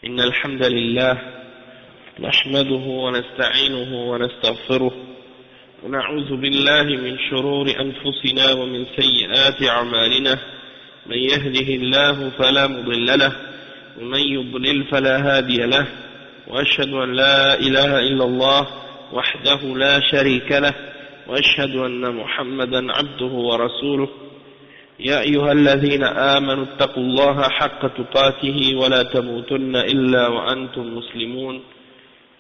إن الحمد لله نحمده ونستعينه ونستغفره ونعوذ بالله من شرور أنفسنا ومن سيئات أعمالنا. من يهده الله فلا مضل له ومن يضلل فلا هادي له، وأشهد أن لا إله إلا الله وحده لا شريك له، وأشهد أن محمدا عبده ورسوله. يا أيها الذين آمنوا اتقوا الله حق تقاته ولا تموتن إلا وأنتم مسلمون.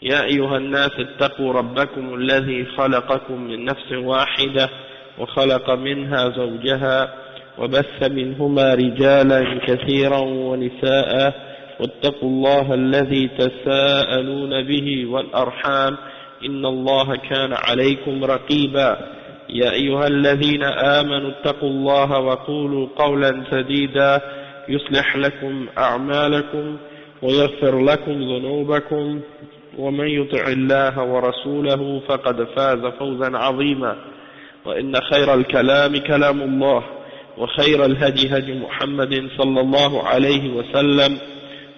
يا أيها الناس اتقوا ربكم الذي خلقكم من نفس واحدة وخلق منها زوجها وبث منهما رجالا كثيرا ونساء، واتقوا الله الذي تساءلون به والأرحام إن الله كان عليكم رقيبا. يا أيها الذين آمنوا اتقوا الله وقولوا قولا سديدا يصلح لكم أعمالكم ويغفر لكم ذنوبكم، ومن يطع الله ورسوله فقد فاز فوزا عظيما. وإن خير الكلام كلام الله، وخير الهدي هدي محمد صلى الله عليه وسلم،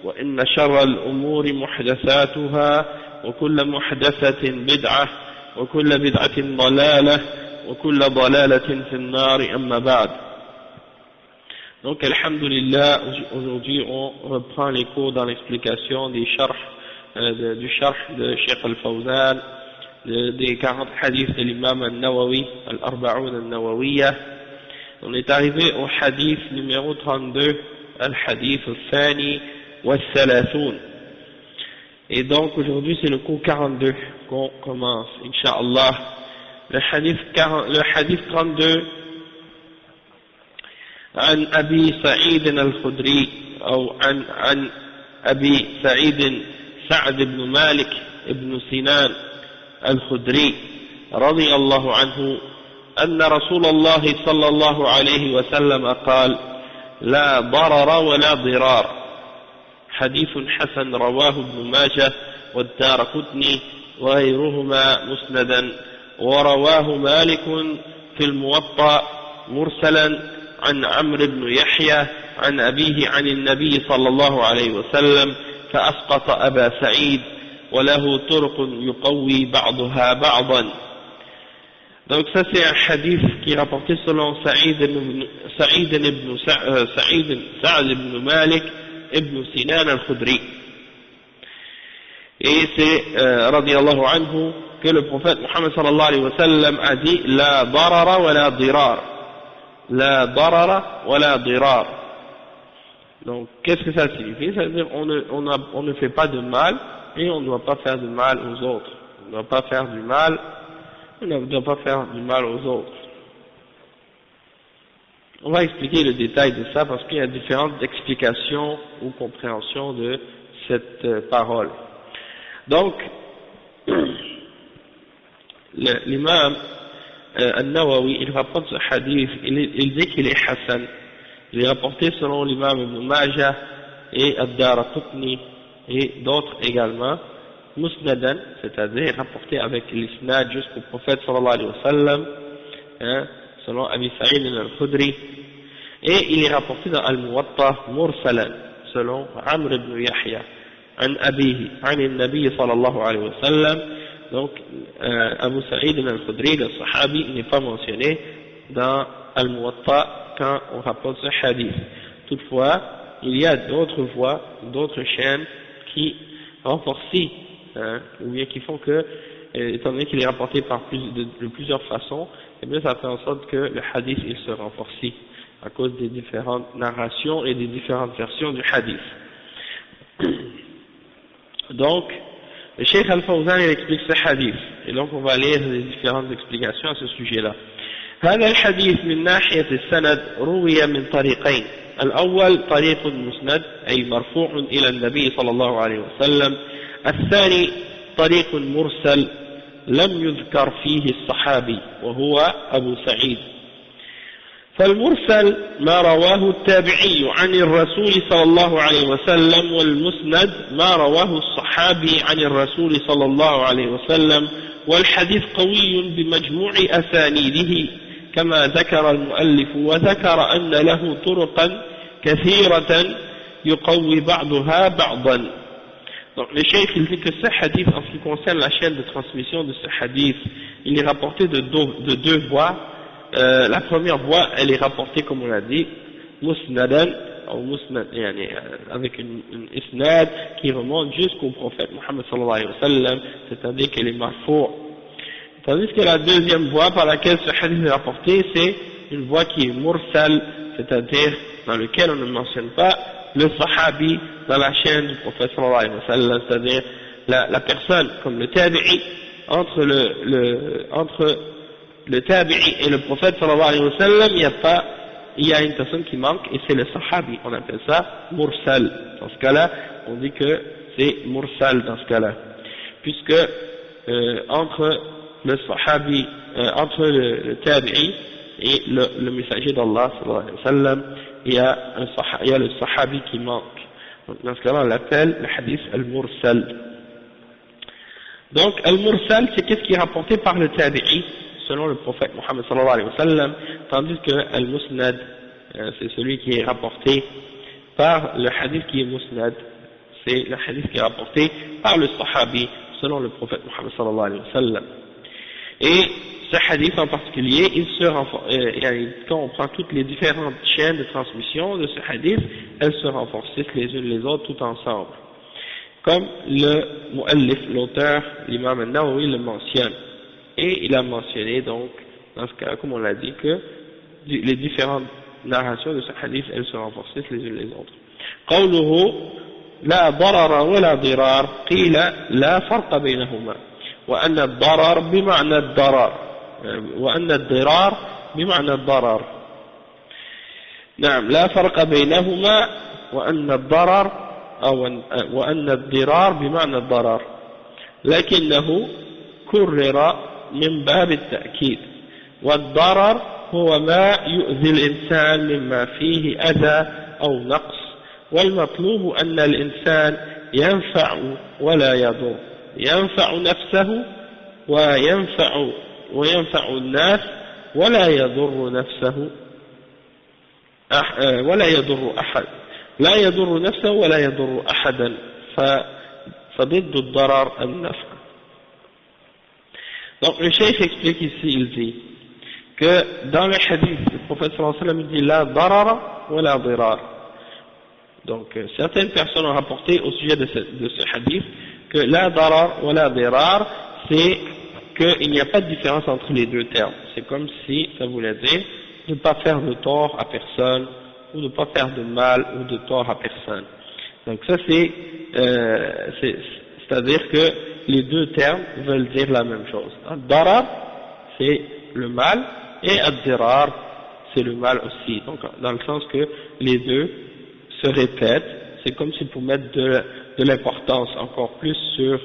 وإن شر الأمور محدثاتها، وكل محدثة بدعة، وكل بدعة ضلالة، وكل ضلالة في النار. أما بعد. Donc, alhamdulillah, aujourd'hui on reprend les cours dans l'explication des du sharh de Cheikh Al-Fawzan, des 40 hadiths de l'imam Al-Nawawi, Al-Arba'oun Al-Nawawiyya. On est arrivé au hadith numéro 32, Al-Hadith Al-Thani Wal-Thalathun. Et donc aujourd'hui c'est le cours 42 qu'on commence, Inch'Allah. Le hadith 32, عن أبي سعيد الخدري أو عن أبي سعيد سعد بن مالك بن سنان الخدري رضي الله عنه أن رسول الله صلى الله عليه وسلم قال: لا ضرر ولا ضرار. حديث حسن رواه ابن ماجه والدارقطني وغيرهما مسندا، ورواه مالك في الموطأ مرسلا عن عمرو بن يحيى عن أبيه عن النبي صلى الله عليه وسلم فأسقط أبا سعيد وله طرق يقوي بعضها بعضا. Donc ça c'est un hadith qui est rapporté selon Sa'id ibn Malik ibn Sinan al-Khudri. Et c'est radiyallahu anhu que le prophète Muhammad sallallahu alayhi wa sallam a dit: la darara wa la dirar. La darara wa la dirar. Donc qu'est-ce que ça signifie? Ça veut dire on ne fait pas de mal et on ne doit pas faire du mal aux autres. On ne doit pas faire du mal, on ne doit pas faire du mal aux autres. On va expliquer le détail de ça parce qu'il y a différentes explications ou compréhensions de cette parole. Donc, l'imam Al-Nawawi, il rapporte ce hadith, il dit qu'il est Hassan. Il est rapporté selon l'imam Ibn Majah et Ad-Daraqutni et d'autres également, Musnadan, c'est-à-dire rapporté avec l'isnad jusqu'au prophète sallallahu alayhi wa sallam, selon Abi Sa'id al-Khudri, et il est rapporté dans Al-Muwatta Mursalan, selon Amr ibn Yahya, عن أبيه عن النبي صلى الله عليه وسلم. Donc Abu Sa'id al-Khudri, le sahabi, n'est pas mentionné dans Al-Muwatta quand on rapporte ce hadith. Toutefois, il y a d'autres voies, d'autres chaînes qui renforcent, ou bien qui font que, étant donné qu'il est rapporté de plusieurs façons, et bien ça fait en sorte que le hadith il se renforce à cause des différentes narrations et des différentes versions du hadith. Donc, le Cheikh Al-Fawzan il explique ce hadith, et donc on va lire les différentes explications à ce sujet-là. هذا الحديث من ناحية السند روي من طريقين. الأول طريق مسند أي مرفوع إلى النبي صلى الله عليه وسلم. الثاني طريق مرسل لم يذكر فيه الصحابي وهو أبو سعيد. فالمرسل ما رواه التابعي عن الرسول صلى الله عليه وسلم، والمسند ما رواه الصحابي عن الرسول صلى الله عليه وسلم، والحديث قوي بمجموع أسانيده كما ذكر المؤلف، وذكر أن له طرقا كثيرة يقوي بعضها بعضا. Donc le cheikh il dit que ce hadith, en ce qui concerne la chaîne de transmission de ce hadith, il est rapporté de deux voies. La première voie, elle est rapportée comme on l'a dit, musnadan, ou musnad, avec une isnad qui remonte jusqu'au prophète Muhammad sallallahu alayhi wa sallam, c'est-à-dire qu'elle est marfou'. Tandis que la deuxième voie par laquelle ce hadith est rapporté, c'est une voie qui est mursal, c'est-à-dire dans lequel on ne mentionne pas le sahabi dans la chaîne du prophète sallallahu alayhi wa sallam, c'est-à-dire la personne comme le tabi'i, entre le tabi'i et le prophète sallallahu alayhi wa sallam, il y a une personne qui manque et c'est le sahabi, on appelle ça mursal. Dans ce cas-là, on dit que c'est mursal dans ce cas-là, puisque entre le sahabi, entre le tabi'i et le messager d'Allah sallallahu alayhi wa sallam, il y a le sahabi qui manque. Donc dans ce cas-là, on l'appelle le hadith al-mursal. Donc al-mursal, c'est qu'est-ce qui est rapporté par le tabi'i selon le prophète Muhammad sallallahu alayhi wa sallam, tandis que al-musnad, c'est celui qui est rapporté par le hadith qui est musnad, c'est le hadith qui est rapporté par le sahabi selon le prophète Muhammad sallallahu alayhi wa sallam. Et ce hadith en particulier, quand on prend toutes les différentes chaînes de transmission de ce hadith, elles se renforcent les unes les autres tout ensemble. Comme le mu'allif, l'auteur, l'imam al-Nawawi le mentionne. Et il a mentionné donc, dans ce cas, comme on l'a dit, que les différentes narrations de ce hadith, elles se renforcent les unes les autres. قوله لا ضرر ولا ضرار قيل لا فرق بينهما وأن الضرر بمعنى الضرر وأن الضرار بمعنى الضرر. نعم لا فرق بينهما وأن الضرر وأن الضرار بمعنى الضرر لكنه كرر من باب التأكيد والضرر هو ما يؤذي الإنسان مما فيه أذى أو نقص والمطلوب أن الإنسان ينفع ولا يضر ينفع نفسه وينفع الناس ولا يضر نفسه ولا يضر أحد لا يضر نفسه ولا يضر أحدا فضد الضرر النفع. Donc le cheikh explique ici, il dit que dans le hadith, le prophète sallallahu alayhi wa sallam dit la darara wa la dirar. Donc certaines personnes ont rapporté au sujet de ce hadith que la darar wa la dirar, c'est qu'il n'y a pas de différence entre les deux termes. C'est comme si ça voulait dire de ne pas faire de tort à personne ou de ne pas faire de mal ou de tort à personne. Donc ça c'est-à-dire que les deux termes veulent dire la même chose. Ad-darar, c'est le mal, et ad-dirar, c'est le mal aussi. Donc, dans le sens que les deux se répètent, c'est comme si pour mettre de l'importance encore plus sur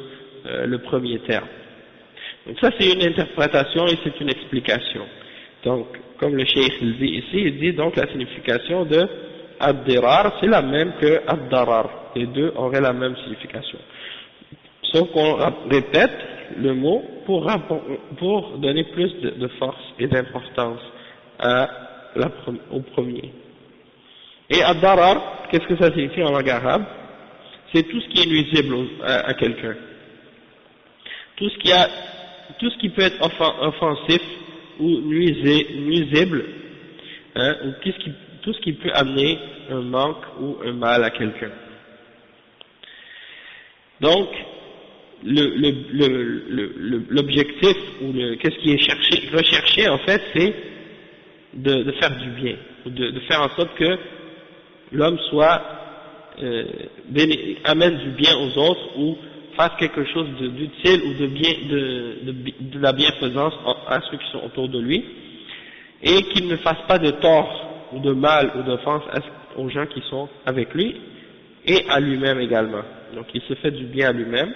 le premier terme. Donc ça, c'est une interprétation et c'est une explication. Donc, comme le cheikh le dit ici, il dit donc la signification de ad-dirar, c'est la même que ad-darar. Les deux auraient la même signification. Sauf qu'on répète le mot pour donner plus de force et d'importance au premier. Et ad-darar, qu'est-ce que ça signifie en langue arabe? C'est tout ce qui est nuisible à quelqu'un. Tout ce qui peut être offensif ou nuisible, ou tout ce qui peut amener un manque ou un mal à quelqu'un. Donc, l'objectif ou qu'est-ce qui est recherché en fait, c'est de faire du bien, ou de faire en sorte que l'homme amène du bien aux autres ou fasse quelque chose d'utile ou de la bienfaisance à ceux qui sont autour de lui, et qu'il ne fasse pas de tort ou de mal ou d'offense aux gens qui sont avec lui et à lui-même également. Donc il se fait du bien à lui-même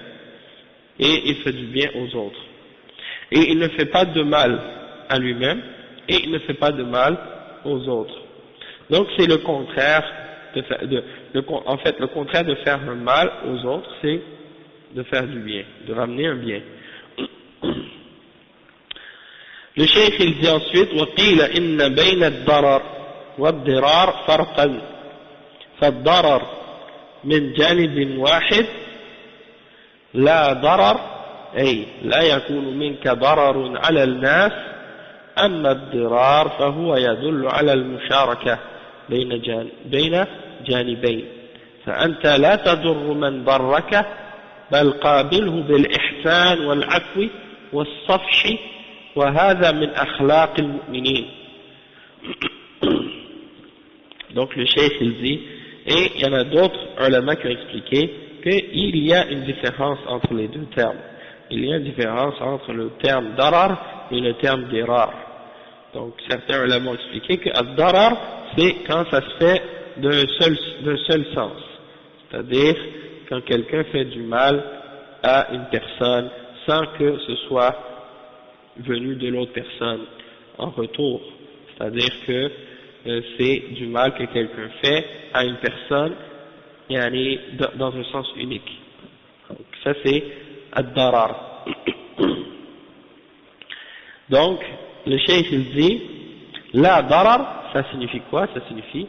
et il fait du bien aux autres. Et il ne fait pas de mal à lui-même et il ne fait pas de mal aux autres. Donc c'est le contraire en fait le contraire de faire un mal aux autres, c'est de faire du bien, de ramener un bien. Le cheikh il dit ensuite وقيل إن بين الضرر والضرار فرقا فالضرر من جانب واحد لا ضرر أي لا يكون منك ضرر على الناس أما الضرار فهو يدل على المشاركة بين جانبين فأنت لا تضر من ضرك بل قابله بالإحسان والعفو والصفح وهذا من أخلاق المؤمنين. Donc le cheikh il dit, et il y en a d'autres ulama qui ont expliqué qu'il y a une différence entre les deux termes. Il y a une différence entre le terme darar et le terme dirar. Donc certains ulama ont expliqué que ad-darar c'est quand ça se fait d'un seul sens, c'est-à-dire quand quelqu'un fait du mal à une personne sans que ce soit venu de l'autre personne en retour, c'est-à-dire que c'est du mal que quelqu'un fait à une personne yani, dans un sens unique. Donc ça c'est ad-darar. Donc le cheikh il dit la darar, ça signifie quoi? Ça signifie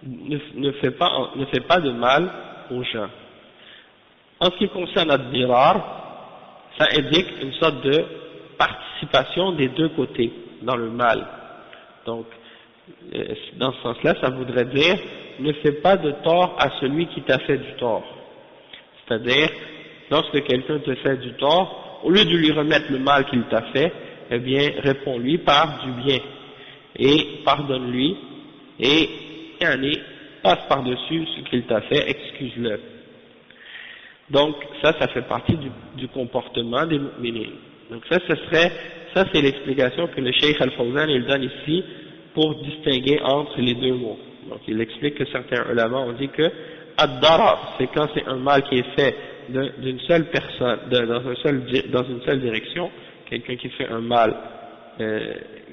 ne fais pas de mal aux gens. En ce qui concerne ad-dirar, ça indique une sorte de participation des deux côtés dans le mal. Donc dans ce sens-là, ça voudrait dire ne fais pas de tort à celui qui t'a fait du tort. C'est-à-dire, lorsque quelqu'un te fait du tort, au lieu de lui remettre le mal qu'il t'a fait, eh bien, réponds-lui par du bien et pardonne-lui et passe par-dessus ce qu'il t'a fait, excuse-le. Donc ça fait partie du comportement des mu'minines. Donc ça c'est l'explication que le Cheikh Al-Fawzan il donne ici pour distinguer entre les deux mots. Donc il explique que certains ulama ont dit que ad-darar, c'est quand c'est un mal qui est fait d'une seule personne, dans une seule direction, quelqu'un qui fait un mal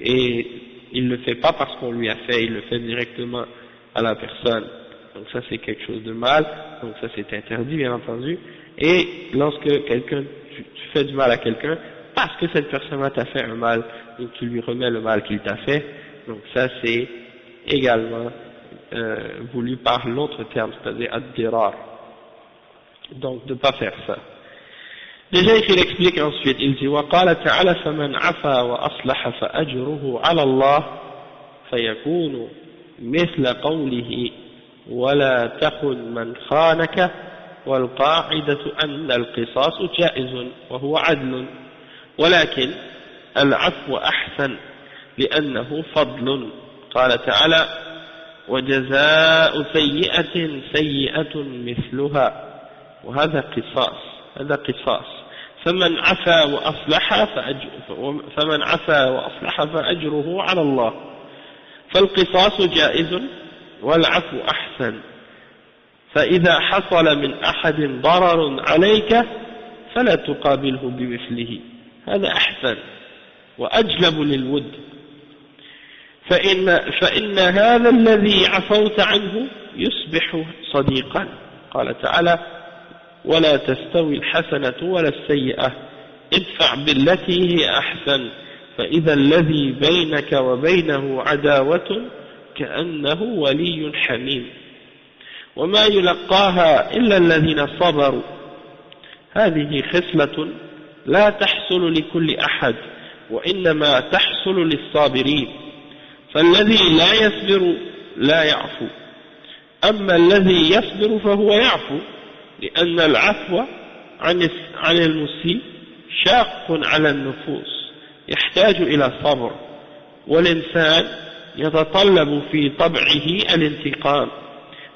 et il ne le fait pas parce qu'on lui a fait, il le fait directement à la personne. Donc ça c'est quelque chose de mal, donc ça c'est interdit bien entendu. Et lorsque tu fais du mal à quelqu'un parce que cette personne-là t'a fait un mal, donc tu lui remets le mal qu'il t'a fait, donc ça c'est également voulu par l'autre terme, c'est-à-dire ad-dirar. Donc de ne pas faire ça. Déjà il explique ensuite, il dit وقال تعالى فمن عفا وأصلح فأجره على الله فيكون مثل قوله ولا تخن من خانك والقاعدة أن القصاص جائز وهو عدل ولكن العفو أحسن لأنه فضل قال تعالى وجزاء سيئة سيئة مثلها وهذا قصاص فمن عفا وأصلح فأجره على الله فالقصاص جائز والعفو أحسن فإذا حصل من أحد ضرر عليك فلا تقابله بمثله هذا أحسن وأجلب للود فإن هذا الذي عفوت عنه يصبح صديقا قال تعالى ولا تستوي الحسنة ولا السيئة ادفع بالتي هي أحسن فإذا الذي بينك وبينه عداوة كأنه ولي حميم وما يلقاها إلا الذين صبروا هذه خصلة لا تحصل لكل أحد وإنما تحصل للصابرين فالذي لا يصبر لا يعفو أما الذي يصبر فهو يعفو لأن العفو عن المسيء شاق على النفوس يحتاج إلى صبر والإنسان يتطلب في طبعه الانتقام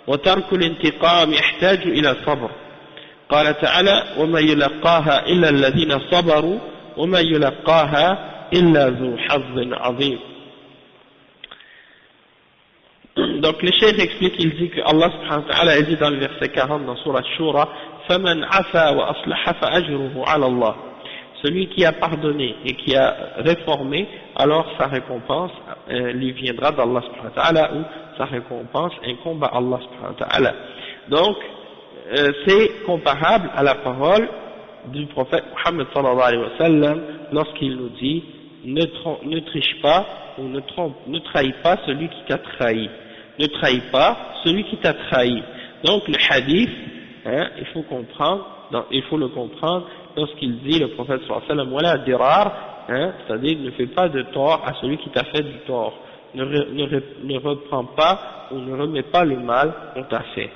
وترك الانتقام يحتاج إلى صبر قال تعالى وما يلقاها إلا الذين صبروا وما يلقاها إلا ذو حظ عظيم. Donc le cheikh explique, il dit que Allah subhanahu wa ta'ala dit dans le verset 40 dans Sourate Shura فَمَنْ عَفَا وَأَصْلَحَ فَأَجْرُهُ عَلَى اللَّهِ celui qui a pardonné et qui a réformé, alors sa récompense lui viendra d'Allah subhanahu wa ta'ala ou sa récompense incombe à Allah subhanahu wa ta'ala. Donc c'est comparable à la parole du prophète Muhammad sallallahu alayhi wa sallam lorsqu'il nous dit ne triche pas ou ne trahis pas celui qui t'a trahi. Ne trahis pas celui qui t'a trahi. Donc le hadith hein, il faut le comprendre lorsqu'il dit, le prophète sallallahu alayhi wa sallam, wala dirar, hein, c'est-à-dire ne fais pas de tort à celui qui t'a fait du tort, ne reprends pas ou ne remets pas le mal qu'on t'a fait.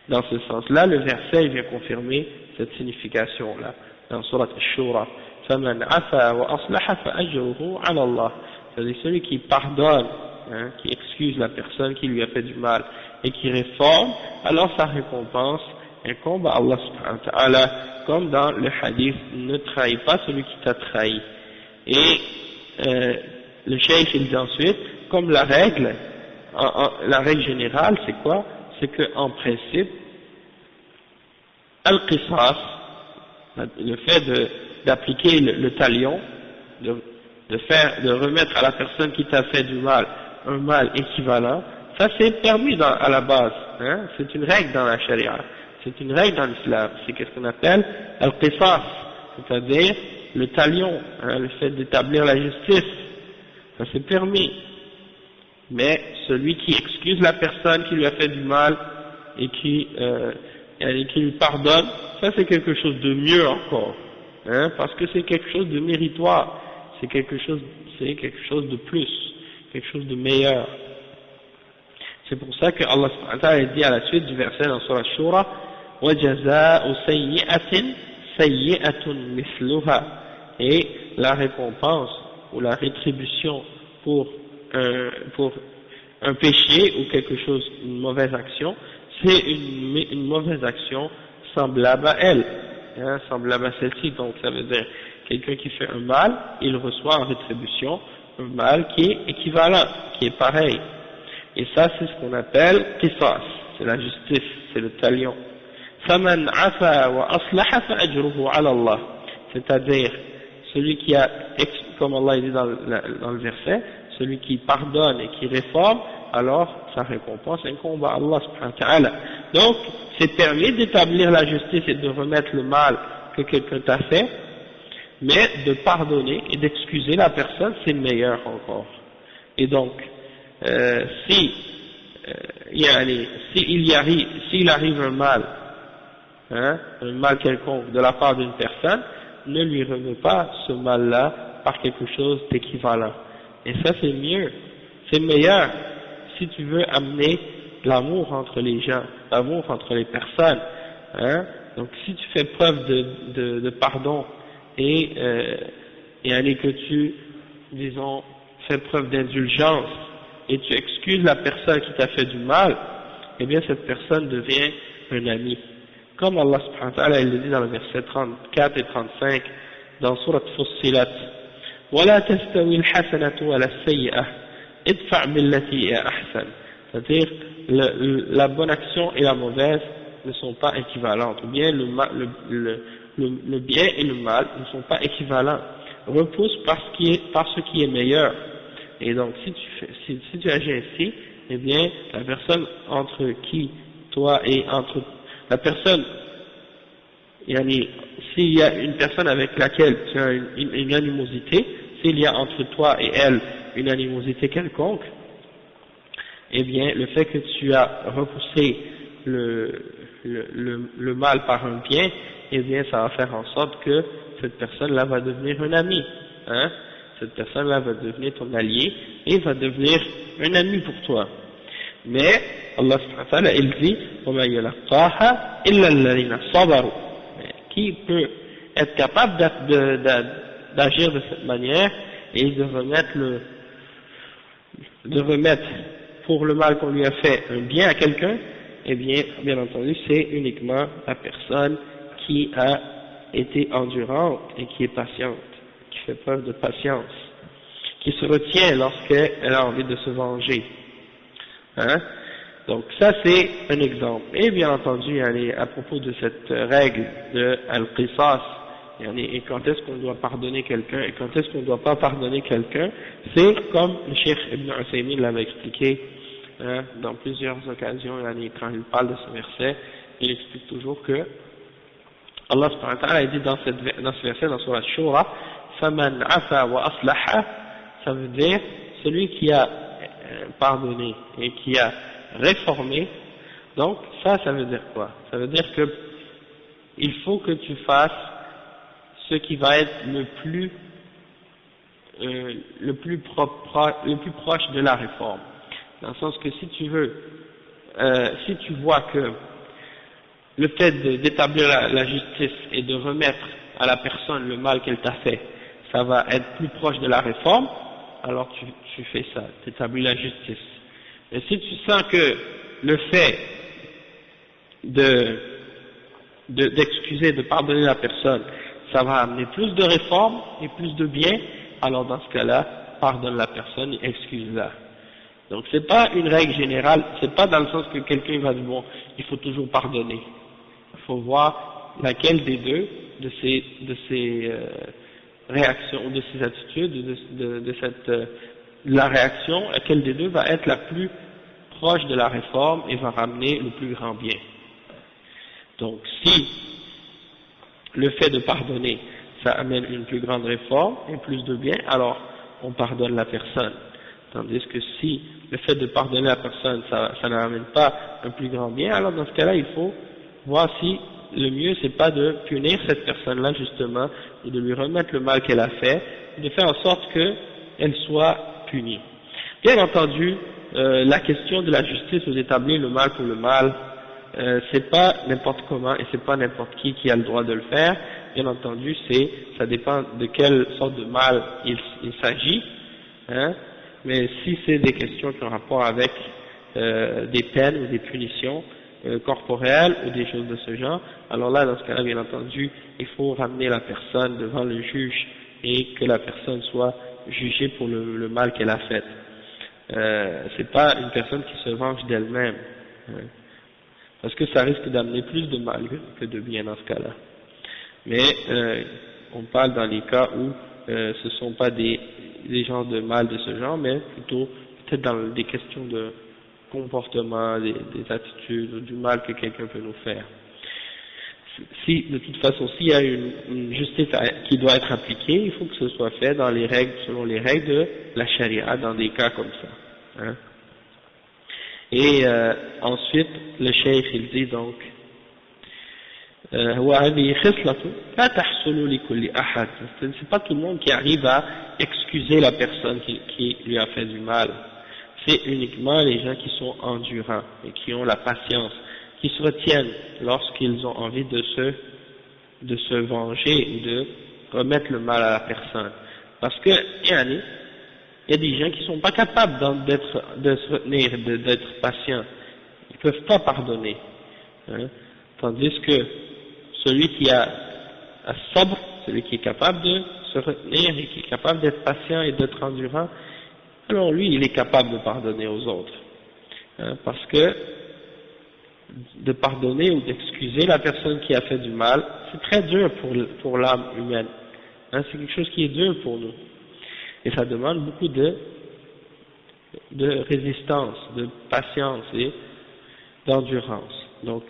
Dans ce sens-là, le verset il vient confirmer cette signification-là, dans Surat Ash-Shura. فَمَنْ عَفَا وَأَصْلَحَ فَأَجْرُهُ عَلَى اللَّهِ. C'est-à-dire celui qui pardonne, hein, qui excuse la personne qui lui a fait du mal et qui réforme, alors sa récompense incombe à Allah subhanahu wa ta'ala, comme dans le hadith, ne trahis pas celui qui t'a trahi. Et le cheikh il dit ensuite, comme la règle générale, c'est quoi? C'est qu'en principe, al-qisas, le fait d'appliquer le talion, de remettre à la personne qui t'a fait du mal un mal équivalent, ça c'est permis à la base, hein, c'est une règle dans la charia, c'est une règle dans l'islam, c'est ce qu'on appelle al-qisas, c'est-à-dire le talion, hein, le fait d'établir la justice, ça c'est permis. Mais celui qui excuse la personne qui lui a fait du mal et qui lui pardonne, ça c'est quelque chose de mieux encore, hein, parce que c'est quelque chose de méritoire, c'est quelque chose de plus, quelque chose de meilleur. C'est pour ça que Allah subhanahu wa ta'ala dit à la suite du verset dans Surah Shura, وَجَزَاءُ سَيِّئَةٍ سَيِّئَةٌ مِثْلُهَا, et la récompense ou la rétribution pour un péché ou quelque chose, une mauvaise action, c'est une mauvaise action semblable à elle, hein, semblable à celle-ci. Donc ça veut dire quelqu'un qui fait un mal, il reçoit en rétribution un mal qui est équivalent, qui est pareil. Et ça c'est ce qu'on appelle qisas, c'est la justice, c'est le talion. فَمَنْ عَفَا وَأَصْلَحَ فَأَجْرُهُ عَلَى اللَّهِ, c'est-à-dire celui qui a, comme Allah dit dans le verset, celui qui pardonne et qui réforme, alors sa récompense incombe à Allah subhanahu wa ta'ala. Donc, c'est permis d'établir la justice et de remettre le mal que quelqu'un t'a fait, mais de pardonner et d'excuser la personne, c'est meilleur encore. Et donc, s'il arrive un mal, hein, un mal quelconque de la part d'une personne, ne lui remets pas ce mal-là par quelque chose d'équivalent. Et ça c'est mieux, c'est meilleur si tu veux amener l'amour entre les gens, l'amour entre les personnes, hein. Donc si tu fais preuve de pardon et que tu, disons, fais preuve d'indulgence et tu excuses la personne qui t'a fait du mal, eh bien cette personne devient un ami. Comme Allah subhanahu wa ta'ala il le dit dans le verset 34 et 35 dans Surat Fussilat, ولا تستوي الحسنة ولا السيئة ادفع بالتي هي أحسن, c'est-à-dire la bonne action et la mauvaise ne sont pas équivalentes, ou bien le bien et le mal ne sont pas équivalents, repousse par ce qui est meilleur. Et donc si tu agis ainsi, eh bien la personne entre qui toi et entre la personne, s'il y a une personne avec laquelle tu as une animosité, s'il y a entre toi et elle une animosité quelconque, eh bien le fait que tu as repoussé le mal par un bien, eh bien ça va faire en sorte que cette personne-là va devenir un ami, hein, cette personne-là va devenir ton allié et va devenir un ami pour toi. Mais Allah subhanahu wa ta'ala il dit وَمَا يَلَقَّاهَا إِلَّا الَّذِينَ صَبَرُوا, qui peut être capable d'agir de cette manière et de remettre pour le mal qu'on lui a fait un bien à quelqu'un, eh bien entendu c'est uniquement la personne qui a été endurante et qui est patiente, qui fait preuve de patience, qui se retient lorsqu'elle a envie de se venger, hein. Donc ça c'est un exemple. Et bien entendu, à propos de cette règle de al-qisas, et quand est-ce qu'on doit pardonner quelqu'un et quand est-ce qu'on ne doit pas pardonner quelqu'un, c'est comme le Cheikh Ibn Uthaymin l'avait expliqué, hein, dans plusieurs occasions, quand il parle de ce verset, il explique toujours que Allah subhanahu wa ta'ala dit dans ce verset, dans Surah Shura, فَمَنْ عَفَا وَأَصْلَحَ, ça veut dire celui qui a pardonné et qui a réformé, Donc ça veut dire quoi? Ça veut dire que il faut que tu fasses ce qui va être le plus proche de la réforme. Dans le sens que si tu vois que le fait d'établir la justice et de remettre à la personne le mal qu'elle t'a fait, ça va être plus proche de la réforme, alors tu fais ça, tu établis la justice. Et si tu sens que le fait d'excuser, de pardonner la personne, ça va amener plus de réforme et plus de bien, alors dans ce cas-là, pardonne la personne et excuse-la. Donc c'est pas une règle générale, c'est pas dans le sens que quelqu'un va dire bon, il faut toujours pardonner. Il faut voir laquelle des deux de ces réactions, de ces attitudes, la réaction, laquelle des deux va être la plus proche de la réforme et va ramener le plus grand bien. Donc si le fait de pardonner, ça amène une plus grande réforme et plus de bien, alors on pardonne la personne. Tandis que si le fait de pardonner la personne, ça n'amène pas un plus grand bien, alors dans ce cas-là, il faut voir si le mieux c'est pas de punir cette personne-là justement, ou de lui remettre le mal qu'elle a fait, de faire en sorte qu'elle soit punie. Bien entendu, la question de la justice ou d'établir le mal pour le mal, c'est pas n'importe comment et c'est pas n'importe qui a le droit de le faire. Bien entendu, ça dépend de quelle sorte de mal il s'agit, hein. Mais si c'est des questions qui ont rapport avec des peines ou des punitions corporelles ou des choses de ce genre, alors là, dans ce cas-là, bien entendu, il faut ramener la personne devant le juge et que la personne soit jugée pour le mal qu'elle a fait. C'est pas une personne qui se venge d'elle-même, hein, parce que ça risque d'amener plus de mal que de bien dans ce cas-là. Mais on parle dans les cas où ce sont pas des genres de mal de ce genre, mais plutôt peut-être dans des questions de comportement, des attitudes, du mal que quelqu'un peut nous faire. Si de toute façon, s'il y a une justice qui doit être appliquée, il faut que ce soit fait dans les règles, selon les règles de la charia, dans des cas comme ça, hein. Et ensuite, le cheikh il dit donc, c'est pas tout le monde qui arrive à excuser la personne qui lui a fait du mal. C'est uniquement les gens qui sont endurants et qui ont la patience, qui se retiennent lorsqu'ils ont envie de se venger ou de remettre le mal à la personne. Parce que il y a des gens qui sont pas capables de se retenir, d'être patients. Ils peuvent pas pardonner, hein. Tandis que celui qui a sabre, celui qui est capable de se retenir et qui est capable d'être patient et d'être endurant, alors lui, il est capable de pardonner aux autres, hein, parce que de pardonner ou d'excuser la personne qui a fait du mal, c'est très dur pour l'âme humaine, hein, c'est quelque chose qui est dur pour nous, et ça demande beaucoup de résistance, de patience et d'endurance. Donc,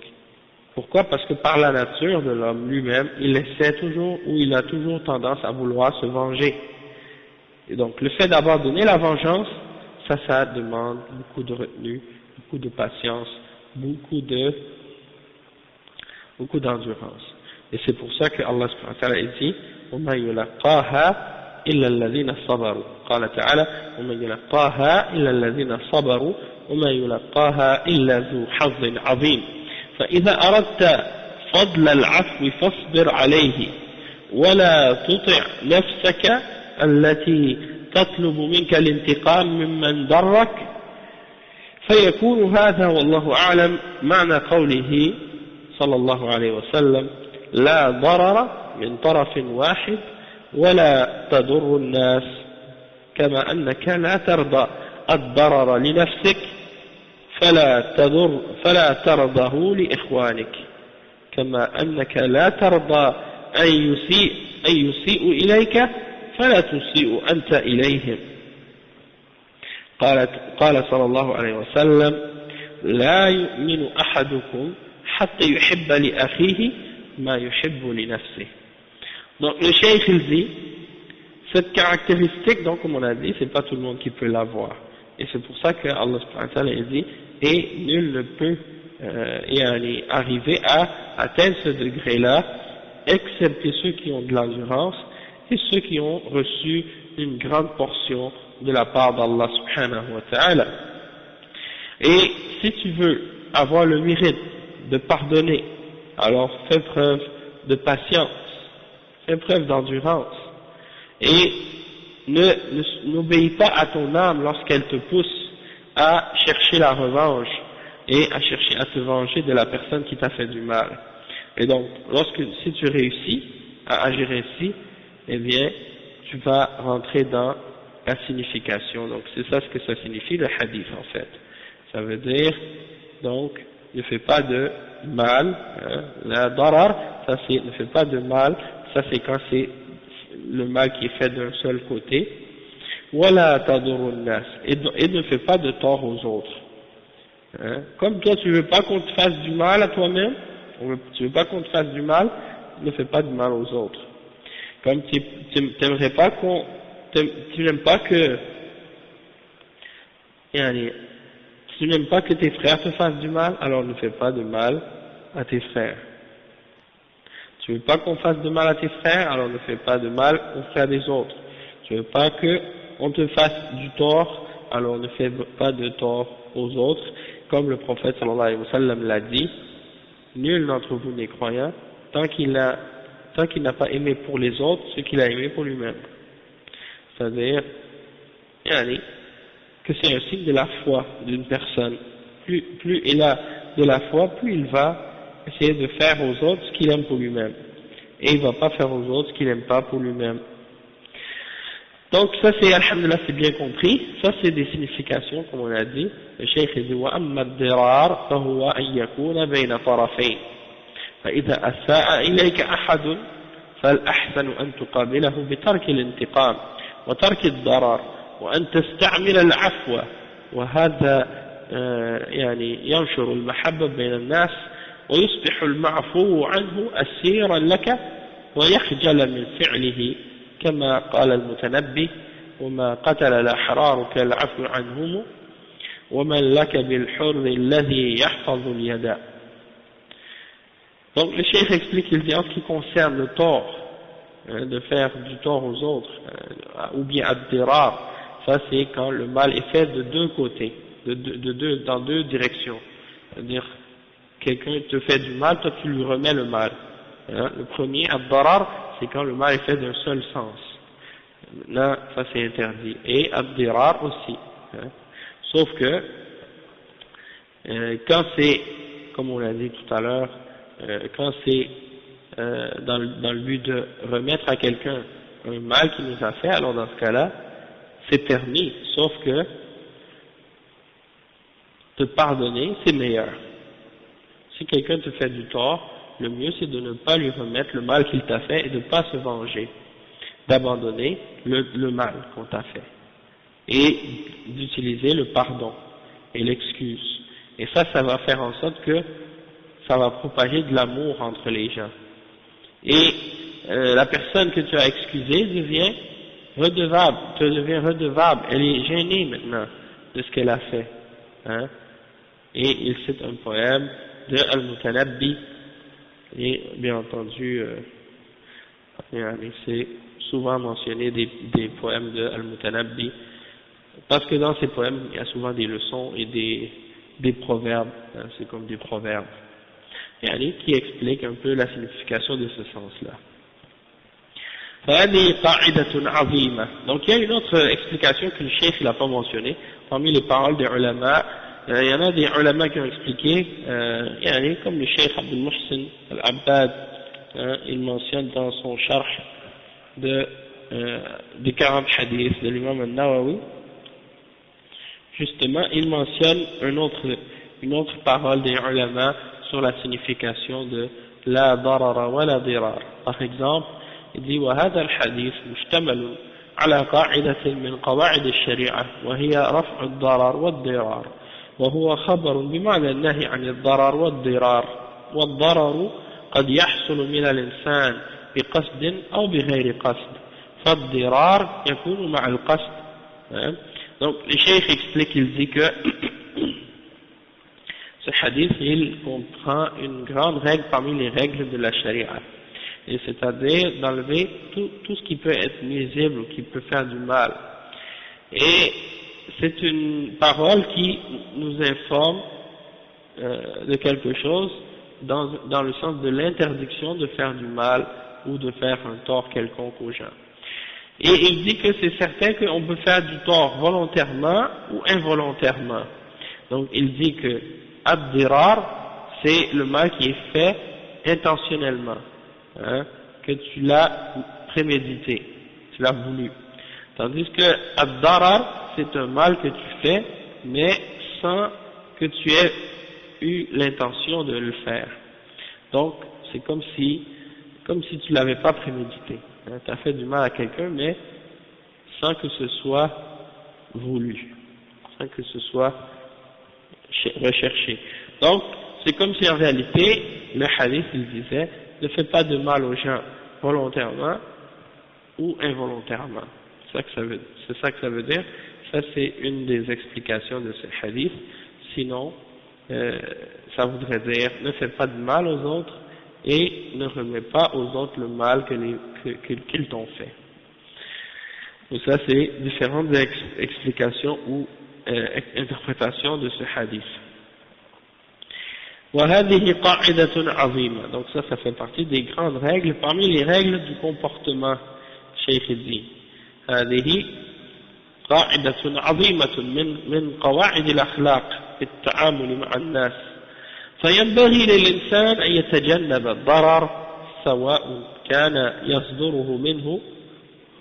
pourquoi? Parce que par la nature de l'homme lui-même, il essaie toujours, ou il a toujours tendance à vouloir se venger. Et donc, le fait d'abandonner la vengeance, ça demande beaucoup de retenue, beaucoup de patience, beaucoup d'endurance. Et c'est pour ça que Allah subhanahu wa ta'ala dit, وَمَا يُلَقَّاهَا إِلَّا الَّذِينَ صَبَرُوا. قال تعالى, وَمَا يُلَقَّاهَا إِلَّا الَّذِينَ صَبَرُوا وَمَا يُلَقَّاهَا إِلَّا ذُو حَظٍّ عَظِيمٍ. فإذا أردت فضل العفو فاصبر عليه ولا تطع نفسك التي تطلب منك الانتقام ممن ضرك فيكون هذا والله أعلم معنى قوله صلى الله عليه وسلم لا ضرر من طرف واحد ولا تضر الناس كما أنك لا ترضى الضرر لنفسك فلا ترضه لإخوانك كما أنك لا ترضى أن يسيء إليك فلا تسيء أنت إليهم. قال صلى الله عليه وسلم لا يؤمن أحدكم حتى يحب لأخيه ما يحب لنفسه. Donc le cheikh il dit, cette caractéristique, donc comme on a dit, c'est pas tout le monde qui peut l'avoir. Et c'est pour ça que Allah subhanahu wa ta'ala dit, et nul ne peut arriver à atteindre ce degré-là, excepté ceux qui ont de l'endurance et ceux qui ont reçu une grande portion de la part d'Allah subhanahu wa ta'ala. Et si tu veux avoir le mérite de pardonner, alors fais preuve de patience, fais preuve d'endurance, et n'obéis pas à ton âme lorsqu'elle te pousse à chercher la revanche et à chercher à te venger de la personne qui t'a fait du mal. Et donc, si tu réussis à agir ainsi, eh bien, tu vas rentrer dans la signification. Donc, c'est ça ce que ça signifie, le hadith, en fait. Ça veut dire, donc, ne fais pas de mal, la darar, ça c'est, ne fais pas de mal, ça c'est quand c'est le mal qui est fait d'un seul côté. Wala tadurun nas, et ne fais pas de tort aux autres. Comme toi tu veux pas qu'on te fasse du mal à toi-même, tu veux pas qu'on te fasse du mal, ne fais pas du mal aux autres. Comme tu n'aimes pas que tes frères te fassent du mal, alors ne fais pas de mal à tes frères. Tu veux pas qu'on fasse de mal à tes frères, alors ne fais pas de mal aux frères des autres. Tu veux pas qu'on te fasse du tort, alors ne fais pas de tort aux autres. Comme le prophète sallallahu alayhi wa sallam l'a dit, nul d'entre vous n'est croyant tant qu'il n'a pas aimé pour les autres ce qu'il a aimé pour lui-même. C'est-à-dire, que c'est un signe de la foi d'une personne. Plus il a de la foi, plus il va essayer de faire aux autres ce qu'il aime pour lui-même. Et il ne va pas faire aux autres ce qu'il n'aime pas pour lui-même. Donc ça c'est, alhamdulillah, c'est bien compris. Ça c'est des significations, comme on a dit. Le cheikh dit وَأَمَّا الضِّرَارُ فَهُوَ أَنْ يَكُونَ بَيْنَ طَرَفَيْنِ فإذا أساء إليك أحد فالأحسن أن تقابله بترك الانتقام وترك الضرر وأن تستعمل العفو وهذا ينشر المحبة بين الناس ويصبح المعفو عنه أسيرا لك ويخجل من فعله كما قال المتنبي وما قتل الأحرار كالعفو عنهم ومن لك بالحر الذي يحفظ اليد. Donc le cheikh explique, il dit en ce qui concerne le tort, de faire du tort aux autres, ou bien ad-dirar, ça c'est quand le mal est fait de deux côtés, dans deux directions. C'est-à-dire, quelqu'un te fait du mal, toi tu lui remets le mal. Le premier, ad-darar, c'est quand le mal est fait d'un seul sens. Là, ça c'est interdit. Et ad-dirar aussi. Sauf que, quand c'est, comme on l'a dit tout à l'heure, quand c'est dans le but de remettre à quelqu'un un mal qu'il nous a fait, alors dans ce cas-là, c'est permis, sauf que te pardonner, c'est meilleur. Si quelqu'un te fait du tort, le mieux c'est de ne pas lui remettre le mal qu'il t'a fait et de ne pas se venger, d'abandonner le mal qu'on t'a fait et d'utiliser le pardon et l'excuse. Et ça va faire en sorte que ça va propager de l'amour entre les gens. Et la personne que tu as excusée devient redevable, elle est gênée maintenant de ce qu'elle a fait. Et il cite un poème de Al-Mutanabbi, et bien entendu, c'est souvent mentionné des poèmes de Al-Mutanabbi, parce que dans ces poèmes, il y a souvent des leçons et des proverbes, c'est comme des proverbes, qui expliquent un peu la signification de ce sens-là. Donc il y a une autre explication que le cheikh n'a pas mentionnée, parmi les paroles des ulama. Il y en a des ulama qui ont expliqué, comme le cheikh Abdul Muhsin al-Abbad, il mentionne dans son sharh des 40 hadiths de l'imam al-Nawawi, justement, il mentionne une autre parole des ulama sur la signification de la darara wa la dirar. Par exemple, il dit وهذا الحديث مشتمل على قاعدة من قواعد الشريعة وهي رفع الضرر والضرار وهو خبر بمعنى النهي عن الضرر والضرار والضرر قد يحصل من الإنسان بقصد أو بغير قصد فالضرار يكون مع القصد. Donc le cheikh explique, il dit que ce hadith, il comprend une grande règle parmi les règles de la charia. Et c'est-à-dire d'enlever tout ce qui peut être nuisible ou qui peut faire du mal. Et c'est une parole qui nous informe de quelque chose dans le sens de l'interdiction de faire du mal ou de faire un tort quelconque aux gens. Et il dit que c'est certain qu'on peut faire du tort volontairement ou involontairement. Donc il dit que ad-dirar, c'est le mal qui est fait intentionnellement, hein, que tu l'as prémédité, tu l'as voulu. Tandis que ad-darar, c'est un mal que tu fais, mais sans que tu aies eu l'intention de le faire. Donc c'est comme si tu l'avais pas prémédité. Hein, tu as fait du mal à quelqu'un, mais sans que ce soit voulu, sans que ce soit recherché. Donc, c'est comme si en réalité, le hadith, il disait, ne fais pas de mal aux gens volontairement ou involontairement. C'est ça que ça veut dire. Ça, c'est une des explications de ce hadith. Sinon, ça voudrait dire, ne fais pas de mal aux autres et ne remets pas aux autres le mal qu'ils t'ont fait. Donc ça, c'est différentes explications ou interprétations de ce hadith. وهذه قاعدة عظيمة. Donc ça fait partie des grandes règles parmi les règles du comportement. Cheikh dit هذه قاعدة عظيمة من قواعد الأخلاق في التعامل مع الناس. فينبغي للإنسان أن يتجنب الضرر سواء كان يصدره منه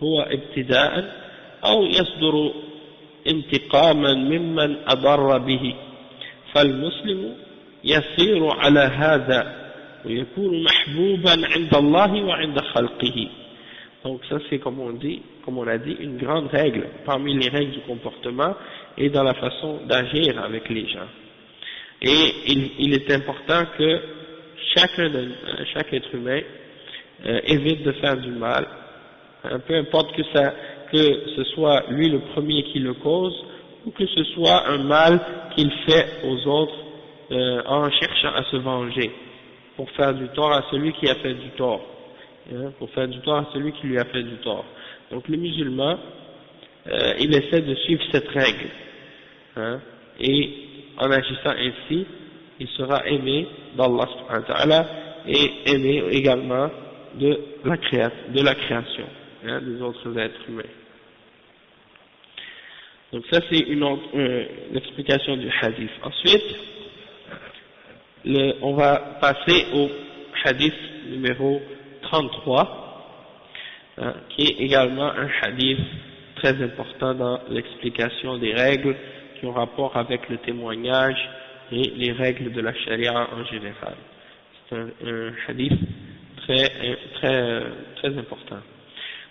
هو ابتداء أو يصدر انتقاما ممن أضر به. فالمسلم يسير على هذا ويكون محبوبا عند الله وعند خلقه. Donc ça c'est comme on a dit, une grande règle parmi les règles du comportement et dans la façon d'agir avec les gens. Et il est important que chaque être humain évite de faire du mal, peu importe que ce soit lui le premier qui le cause ou que ce soit un mal qu'il fait aux autres en cherchant à se venger, pour faire du tort à celui qui a fait du tort, pour faire du tort à celui qui lui a fait du tort. Donc le musulman, il essaie de suivre cette règle, et en agissant ainsi, il sera aimé d'Allah subhanahu wa ta'ala et aimé également de la création, des autres êtres humains. Donc ça c'est l'explication du hadith. Ensuite, on va passer au hadith numéro 33, qui est également un hadith très important dans l'explication des règles qui ont rapport avec le témoignage et les règles de la charia en général. C'est un hadith très important.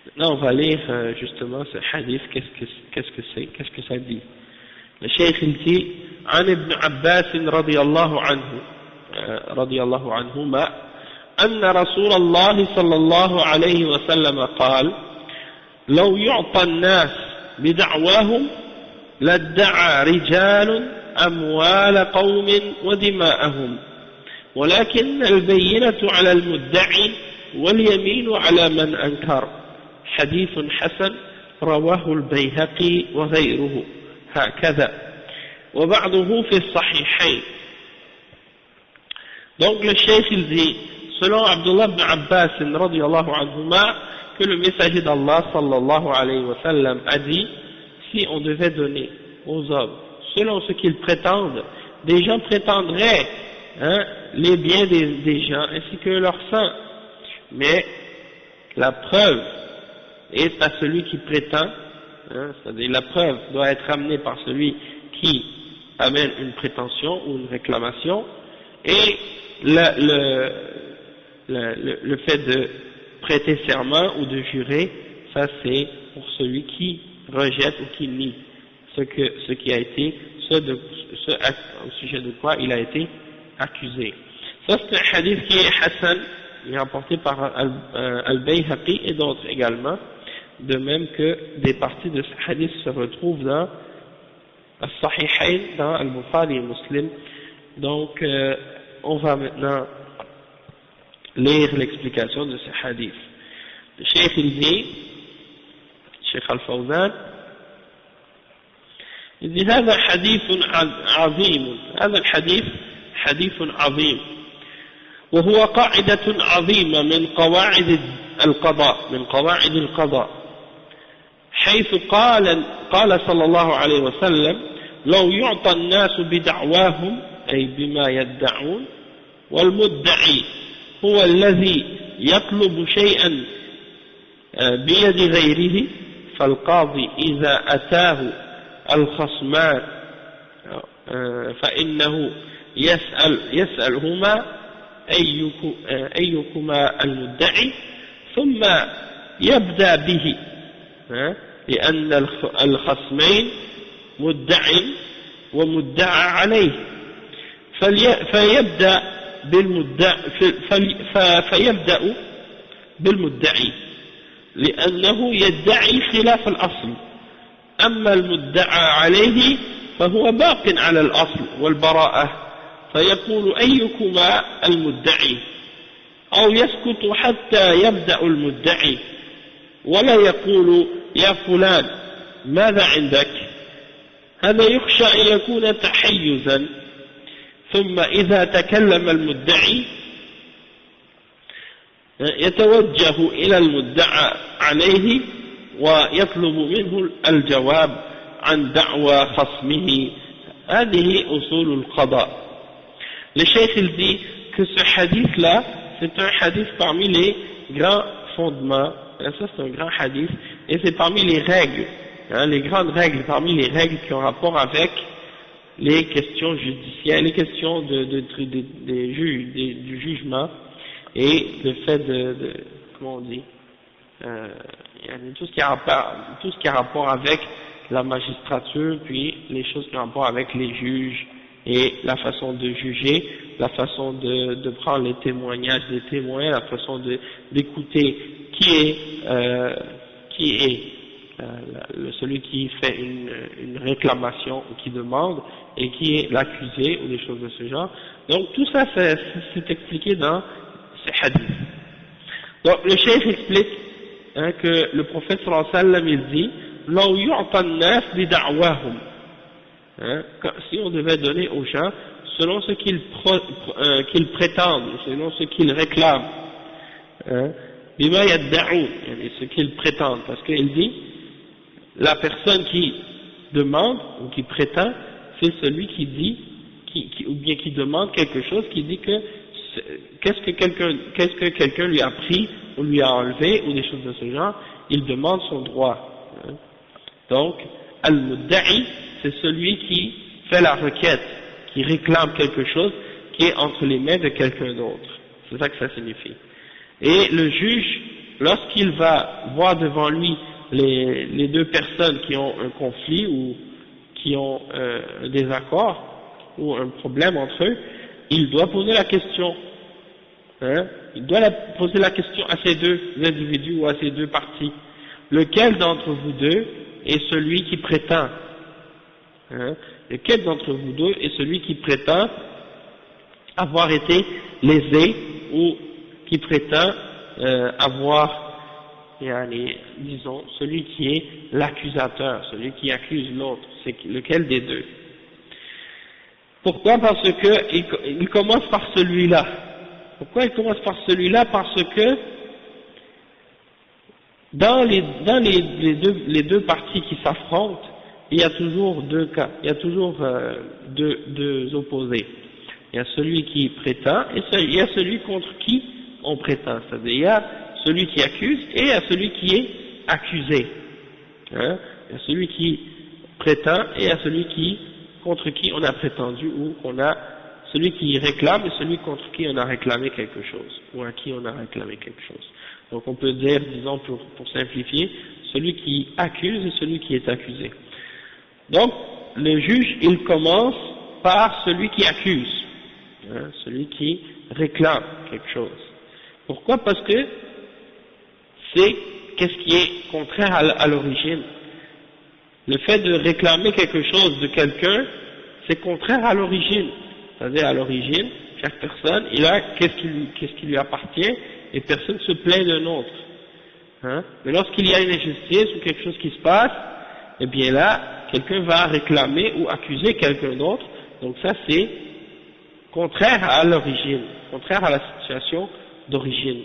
Maintenant on va lire justement ce hadith, qu'est-ce que ça dit. Le cheikh il dit عن ابن عباس رضي الله عنهما أن رسول الله صلى الله عليه وسلم قال لو يعطى الناس بدعواهم لادعى رجال أموال قوم ودماءهم ولكن البينة على المدعي واليمين على من أنكر. حديث حسن رواه البيهقي وغيره هكذا وبعضه في الصحيحين. Donc le cheikh il dit, selon Abdullah ibn Abbas radiyallahu anhuma, que le messager d'Allah sallallahu alayhi wa sallam a dit, si on devait donner aux hommes, selon ce qu'ils prétendent, des gens prétendraient les biens des gens ainsi que leur sang, mais la preuve est à celui qui prétend, c'est-à-dire la preuve doit être amenée par celui qui amène une prétention ou une réclamation, et le fait de prêter serment ou de jurer, ça c'est pour celui qui rejette ou qui nie ce qui a été, au sujet de quoi il a été accusé. Ça c'est un hadith qui est Hassan, il est rapporté par Al-Bayhaqi et d'autres également, de même que des parties de ce hadith se retrouvent dans Al-Sahihayn, dans Al-Bukhari et Muslim, Donc, on va maintenant lire l'explication de ce hadith. Le Cheikh il dit, Cheikh Al-Fawzan, il dit هذا حديث عظيم، هذا الحديث حديث عظيم، وهو قاعدة عظيمة من قواعد القضاء، حيث قال صلى الله عليه وسلم: لو يعطى الناس بدعواهم، أي بما يدعون، والمدعي هو الذي يطلب شيئا بيد غيره، فالقاضي إذا أتاه الخصمان فإنه يسألهما أيكما المدعي، ثم يبدأ به، لأن الخصمين مدع ومدعى عليه، فيبدأ بالمدعي لأنه يدعي خلاف الأصل، أما المدعى عليه فهو باق على الأصل والبراءة، فيقول أيكما المدعي، أو يسكت حتى يبدأ المدعي ولا يقول يا فلان ماذا عندك، هذا يخشى أن يكون تحيزا، ثم إذا تكلم المدعي يتوجه إلى المدعى عليه ويطلب منه الجواب عن دعوى خصمه. هذه أصول القضاء. Le cheikh il dit que ce hadith-là, c'est un hadith parmi les grands fondements, ça c'est un grand hadith, et c'est parmi les règles, les grandes règles, parmi les règles qui ont rapport avec les questions judiciaires, les questions du jugement, et le fait comment on dit, tout ce qui a rapport avec la magistrature, puis les choses qui ont rapport avec les juges, et la façon de juger, la façon de prendre les témoignages des témoins, la façon d'écouter qui est celui qui fait une réclamation ou qui demande, et qui est l'accusé, ou des choses de ce genre. Donc tout ça c'est expliqué dans ce hadith. Donc le cheikh explique que le prophète sallallahu alayhi wa sallam il dit لو يعطى الناس بدعواهم، si on devait donner aux gens selon ce qu'ils prétendent, selon ce qu'ils réclament, bima yadda'un, ce qu'ils prétendent, parce qu'il dit la personne qui demande ou qui prétend, c'est celui qui dit ou bien qui demande quelque chose, qui dit que qu'est-ce que quelqu'un lui a pris ou lui a enlevé ou des choses de ce genre, il demande son droit. Donc al-mudda'i, c'est celui qui fait la requête, qui réclame quelque chose qui est entre les mains de quelqu'un d'autre. C'est ça que ça signifie. Et le juge, lorsqu'il va voir devant lui les deux personnes qui ont un conflit ou qui ont un désaccord ou un problème entre eux, il doit poser la question. Il doit poser la question à ces deux individus ou à ces deux parties. Lequel d'entre vous deux est celui qui prétend? Lequel d'entre vous deux est celui qui prétend avoir été lésé ou qui prétend avoir, disons, celui qui est l'accusateur, celui qui accuse l'autre, c'est lequel des deux? Pourquoi? Parce que il commence par celui-là. Pourquoi il commence par celui-là? Parce que dans les deux parties qui s'affrontent, il y a toujours deux cas, il y a toujours deux opposés. Il y a celui qui prétend et il y a celui contre qui on prétend. C'est-à-dire il y a celui qui accuse et il y a celui qui est accusé. Il y a celui qui prétend et il y a celui contre qui on a prétendu ou celui qui réclame et celui contre qui on a réclamé quelque chose ou à qui on a réclamé quelque chose. Donc on peut dire, disons pour simplifier, celui qui accuse et celui qui est accusé. Donc le juge il commence par celui qui accuse, celui qui réclame quelque chose. Pourquoi? Parce que c'est qu'est-ce qui est contraire à l'origine. Le fait de réclamer quelque chose de quelqu'un, c'est contraire à l'origine. c'est-à-dire à l'origine, chaque personne, il a qu'est-ce qui lui appartient, et personne se plaint d'un autre. Hein? Mais lorsqu'il y a une injustice ou quelque chose qui se passe, eh bien là, quelqu'un va réclamer ou accuser quelqu'un d'autre, donc ça c'est contraire à l'origine, contraire à la situation d'origine.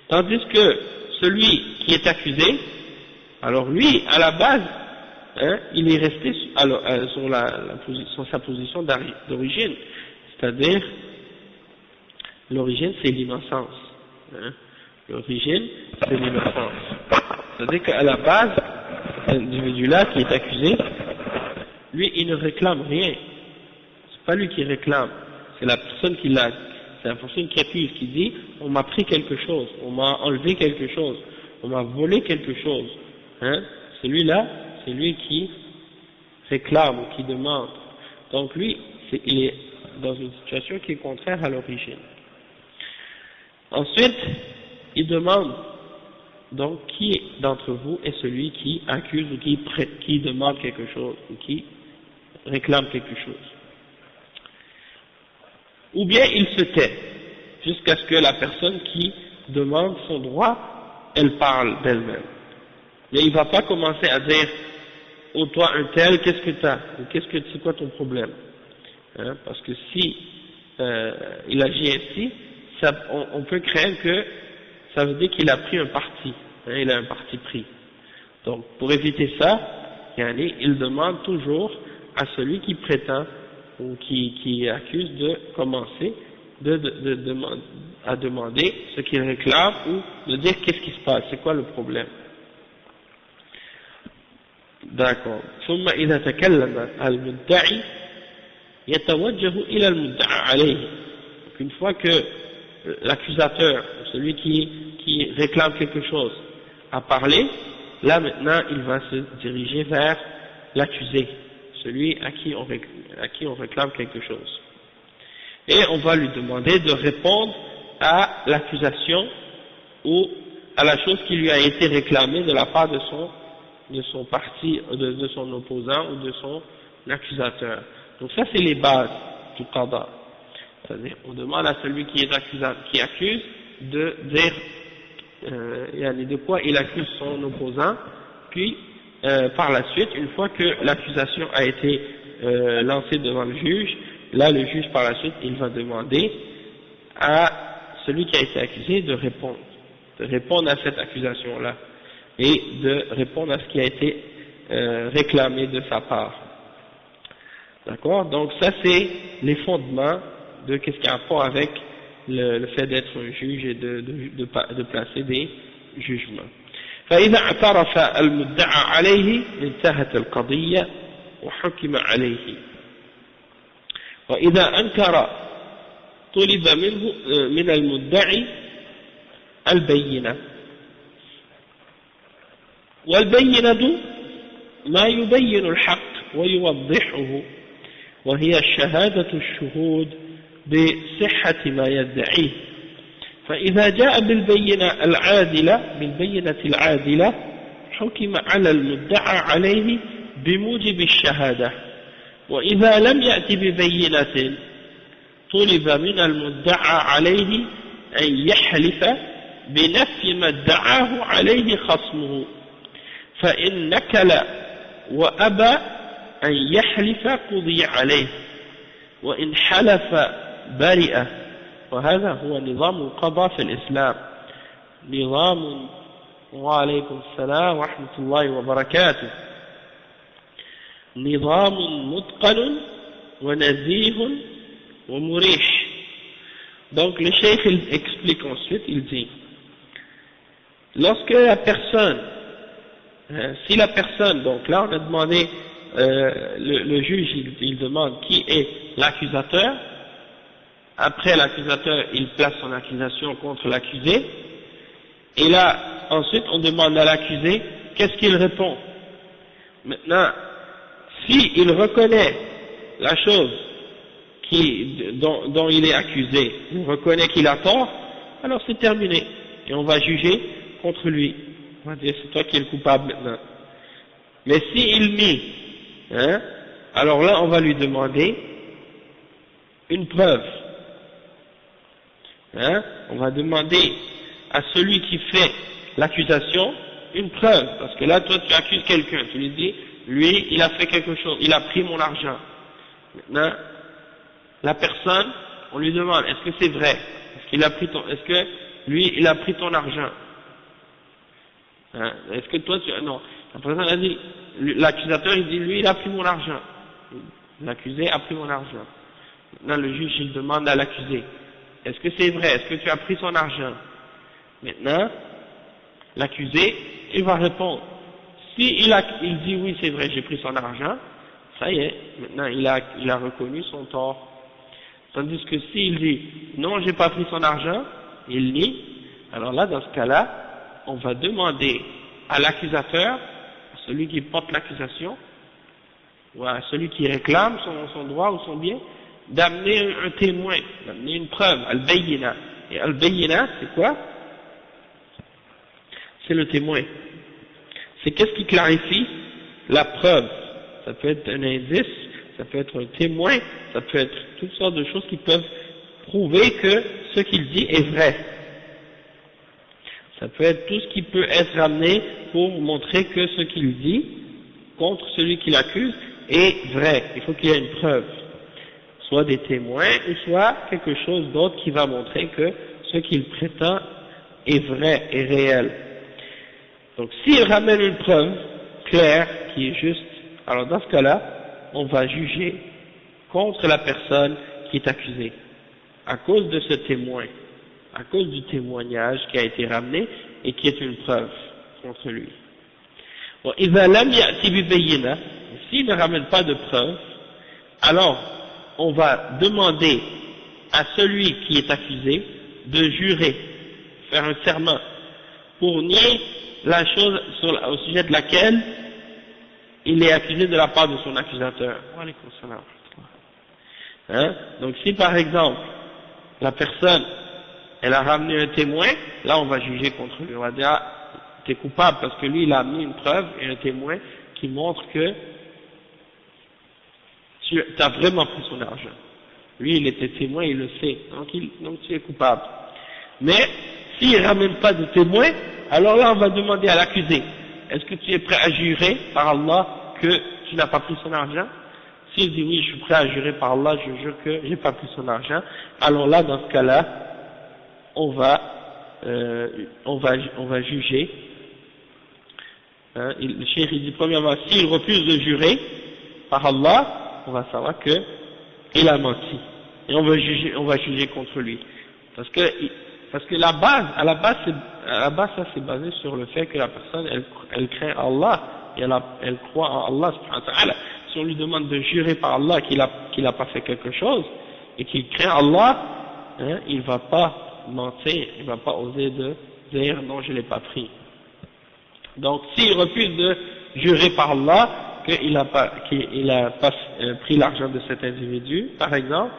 Tandis que celui qui est accusé, alors lui, à la base, hein, il est resté sur sa position d'origine, c'est-à-dire l'origine c'est l'innocence. Hein. L'origine c'est l'innocence. C'est-à-dire qu'à la base, l'individu-là qui est accusé, lui il ne réclame rien. C'est pas lui qui réclame, c'est la personne qui l'a. C'est la personne qui accuse, qui dit on m'a pris quelque chose, on m'a enlevé quelque chose, on m'a volé quelque chose. Hein? Celui-là, c'est lui qui réclame ou qui demande. Donc lui, il est dans une situation qui est contraire à l'origine. Ensuite, il demande donc qui d'entre vous est celui qui accuse ou qui demande quelque chose ou qui réclame quelque chose. Ou bien il se tait jusqu'à ce que la personne qui demande son droit, elle parle d'elle-même. Mais il ne va pas commencer à dire « Oh toi un tel, qu'est-ce que tu as ? Ou c'est quoi ton problème ?» Hein, parce que si il agit ainsi, on peut craindre que ça veut dire qu'il a pris un parti, hein, il a un parti pris. Donc pour éviter ça, il demande toujours à celui qui prétend ou qui accuse de commencer à demander ce qu'il réclame ou de dire qu'est-ce qui se passe, c'est quoi le problème. D'accord. ثم إذا تكلم المدعي يتوجه إلى المدعى عليه. Une fois que l'accusateur, celui qui réclame quelque chose, a parlé, là maintenant il va se diriger vers l'accusé, celui à qui on réclame quelque chose. Et on va lui demander de répondre à l'accusation ou à la chose qui lui a été réclamée de la part de son parti, de son opposant ou de son accusateur. Donc ça c'est les bases du qada. C'est-à-dire on demande à celui qui accuse de dire de quoi il accuse son opposant, puis par la suite, une fois que l'accusation a été lancée devant le juge, là le juge par la suite il va demander à celui qui a été accusé de répondre à cette accusation-là et de répondre à ce qui a été réclamé de sa part. D'accord? Donc ça c'est les fondements de qu'est-ce qui a rapport avec le fait d'être un juge et de placer des jugements. فإذا اعترف المدعى عليه انتهت القضية وحكم عليه. وإذا أنكر طلب منه من المدعي البينة. والبينة ما يبين الحق ويوضحه وهي الشهادة الشهود بصحة ما يدعيه. فإذا جاء بالبينة العادلة حكم على المدعى عليه بموجب الشهادة. وإذا لم يأت ببينة طلب من المدعى عليه أن يحلف بنفي ما ادعاه عليه خصمه. فإن نكل وأبى أن يحلف قضي عليه وإن حلف برئ. وهذا هو نظام القضاء في الإسلام. نظام وعليكم السلام ورحمة الله وبركاته. نظام متقن ونزيه ومريح. Donc le cheikh il explique ensuite, il dit lorsque la personne si la personne, donc là on a demandé le juge il demande qui est l'accusateur. Après l'accusateur, il place son accusation contre l'accusé. Et là, ensuite, on demande à l'accusé, qu'est-ce qu'il répond? Maintenant, s'il reconnaît la chose dont il est accusé, il reconnaît qu'il a tort, alors c'est terminé. Et on va juger contre lui. On va dire, c'est toi qui es le coupable maintenant. Mais s'il nie, alors là, on va lui demander une preuve. Hein? On va demander à celui qui fait l'accusation une preuve, parce que là, toi, tu accuses quelqu'un, tu lui dis, lui, il a fait quelque chose, il a pris mon argent. Maintenant, la personne, on lui demande, est-ce que c'est vrai? Est-ce que lui, il a pris ton argent? Hein? Est-ce que toi, non. La personne a dit, l'accusateur, il dit, lui, il a pris mon argent. L'accusé a pris mon argent. Maintenant, le juge, il demande à l'accusé, est-ce que c'est vrai? Est-ce que tu as pris son argent? Maintenant, l'accusé, il va répondre. Si il dit oui, c'est vrai, j'ai pris son argent, ça y est, maintenant il a reconnu son tort. Tandis que s'il dit non, j'ai pas pris son argent, il nie, alors là, dans ce cas-là, on va demander à l'accusateur, à celui qui porte l'accusation, ou à celui qui réclame son droit ou son bien, d'amener un témoin, d'amener une preuve, al-bayyina. Et al-bayyina, c'est quoi? C'est le témoin. C'est qu'est-ce qui clarifie la preuve. Ça peut être un indice, ça peut être un témoin, ça peut être toutes sortes de choses qui peuvent prouver que ce qu'il dit est vrai. Ça peut être tout ce qui peut être amené pour montrer que ce qu'il dit contre celui qui l'accuse est vrai. Il faut qu'il y ait une preuve. Soit des témoins, ou soit quelque chose d'autre qui va montrer que ce qu'il prétend est vrai et réel. Donc s'il ramène une preuve claire, qui est juste, alors dans ce cas-là, on va juger contre la personne qui est accusée, à cause de ce témoin, à cause du témoignage qui a été ramené et qui est une preuve contre lui. Bon, s'il ne ramène pas de preuve, alors on va demander à celui qui est accusé de jurer, faire un serment, pour nier la chose au sujet de laquelle il est accusé de la part de son accusateur. Hein? Donc si par exemple la personne elle a ramené un témoin, là on va juger contre lui, on va dire ah, t'es coupable parce que lui il a amené une preuve et un témoin qui montre que tu as vraiment pris son argent. Lui il était témoin, il le sait, donc tu es coupable. Mais s'il ne ramène pas de témoin, alors là on va demander à l'accusé, est-ce que tu es prêt à jurer par Allah que tu n'as pas pris son argent? S'il dit oui, je suis prêt à jurer par Allah, je jure que j'ai pas pris son argent, alors là dans ce cas-là, on va juger. Hein, le cheikh il dit premièrement, s'il refuse de jurer par Allah, on va savoir que il a menti et on va juger contre lui, parce que à la base ça c'est basé sur le fait que la personne elle craint Allah et elle croit en Allah subhanahu wa ta'ala. Si on lui demande de jurer par Allah qu'il a pas fait quelque chose et qu'il craint Allah, hein, il va pas mentir, il va pas oser de dire non je l'ai pas pris. Donc s'il refuse de jurer par Allah qu'il a pas pris l'argent de cet individu par exemple,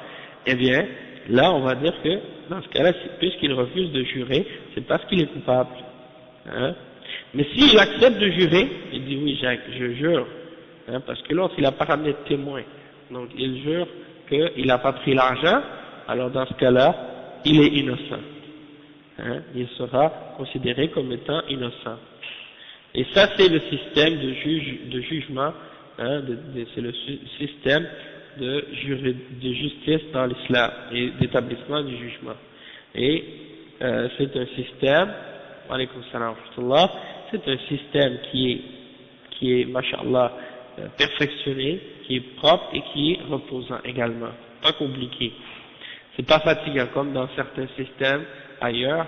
eh bien là on va dire que dans ce cas-là, puisqu'il refuse de jurer, c'est parce qu'il est coupable. Hein? Mais s'il accepte de jurer, il dit oui, je jure, hein, parce que l'autre il n'a pas ramené de témoin, donc il jure qu'il n'a pas pris l'argent, alors dans ce cas-là, il est innocent. Hein? Il sera considéré comme étant innocent. Et ça c'est le système de jugement, hein, c'est le système de justice dans l'islam et d'établissement du jugement. Et c'est un système, c'est un système qui est mashallah, perfectionné, qui est propre et qui est reposant également, pas compliqué. C'est pas fatigant comme dans certains systèmes ailleurs,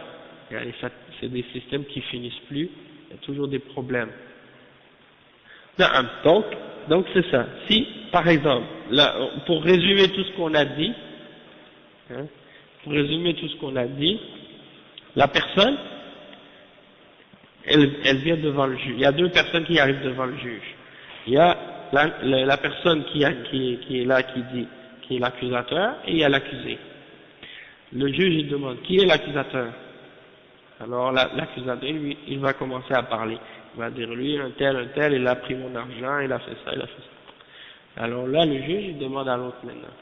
c'est des systèmes qui finissent plus, il y a toujours des problèmes. Donc c'est ça. Si, par exemple, là, pour résumer tout ce qu'on a dit, hein, la personne, elle vient devant le juge. Il y a deux personnes qui arrivent devant le juge. Il y a la personne qui est là, qui est l'accusateur, et il y a l'accusé. Le juge, il demande, qui est l'accusateur? Alors l'accusateur, lui, il va commencer à parler. Il va dire, lui, un tel, il a pris mon argent, il a fait ça, il a fait ça. Alors là, le juge, il demande à l'autre maintenant,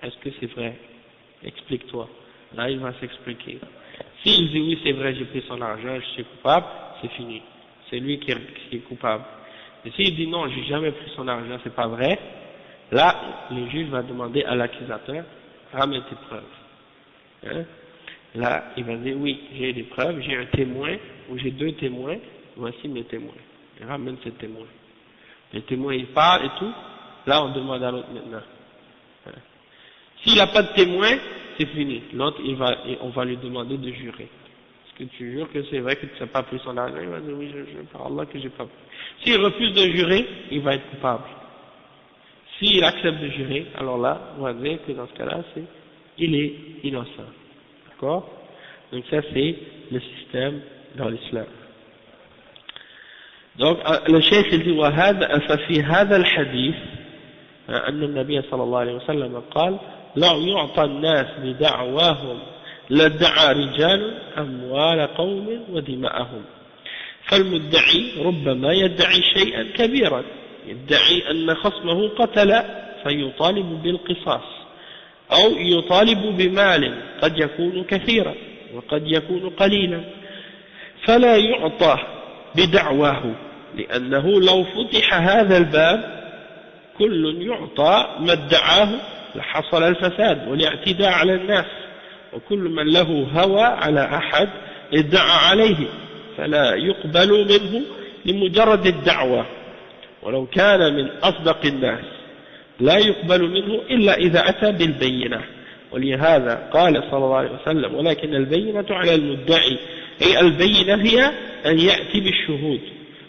est-ce que c'est vrai? Explique-toi. Là, il va s'expliquer. S'il dit oui, c'est vrai, j'ai pris son argent, je suis coupable, c'est fini. C'est lui qui est coupable. Et s'il dit non, j'ai jamais pris son argent, c'est pas vrai, là, le juge va demander à l'accusateur, ramène tes preuves. Hein? Là, il va dire oui, j'ai des preuves, j'ai un témoin, ou j'ai 2 témoins, voici mes témoins. Il ramène ses témoins. Les témoins, ils parlent et tout, là, on demande à l'autre maintenant. Hein? S'il n'a pas de témoin, c'est fini. L'autre, on va lui demander de jurer. Est-ce que tu jures que c'est vrai que tu n'as pas pris son argent? Il va dire oui, je jure par Allah que j'ai pas pris. S'il refuse de jurer, il va être coupable. S'il accepte de jurer, alors là, on va dire que dans ce cas-là, il est innocent. D'accord? Donc ça, c'est le système dans l'islam. Donc, le cheikh, il dit, ففي هذا الحديث أن النبي صلى الله عليه وسلم قال لو يعطى الناس بدعواهم لادعى رجال أموال قوم ودماءهم فالمدعي ربما يدعي شيئا كبيرا يدعي أن خصمه قتل فيطالب بالقصاص أو يطالب بمال قد يكون كثيرا وقد يكون قليلا فلا يعطى بدعواه لأنه لو فتح هذا الباب كل يعطى ما ادعاه لحصل الفساد والاعتداء على الناس وكل من له هوى على أحد ادعى عليه فلا يقبل منه لمجرد الدعوة ولو كان من أصدق الناس لا يقبل منه إلا إذا أتى بالبينة ولهذا قال صلى الله عليه وسلم ولكن البينة على المدعي أي البينة هي أن يأتي بالشهود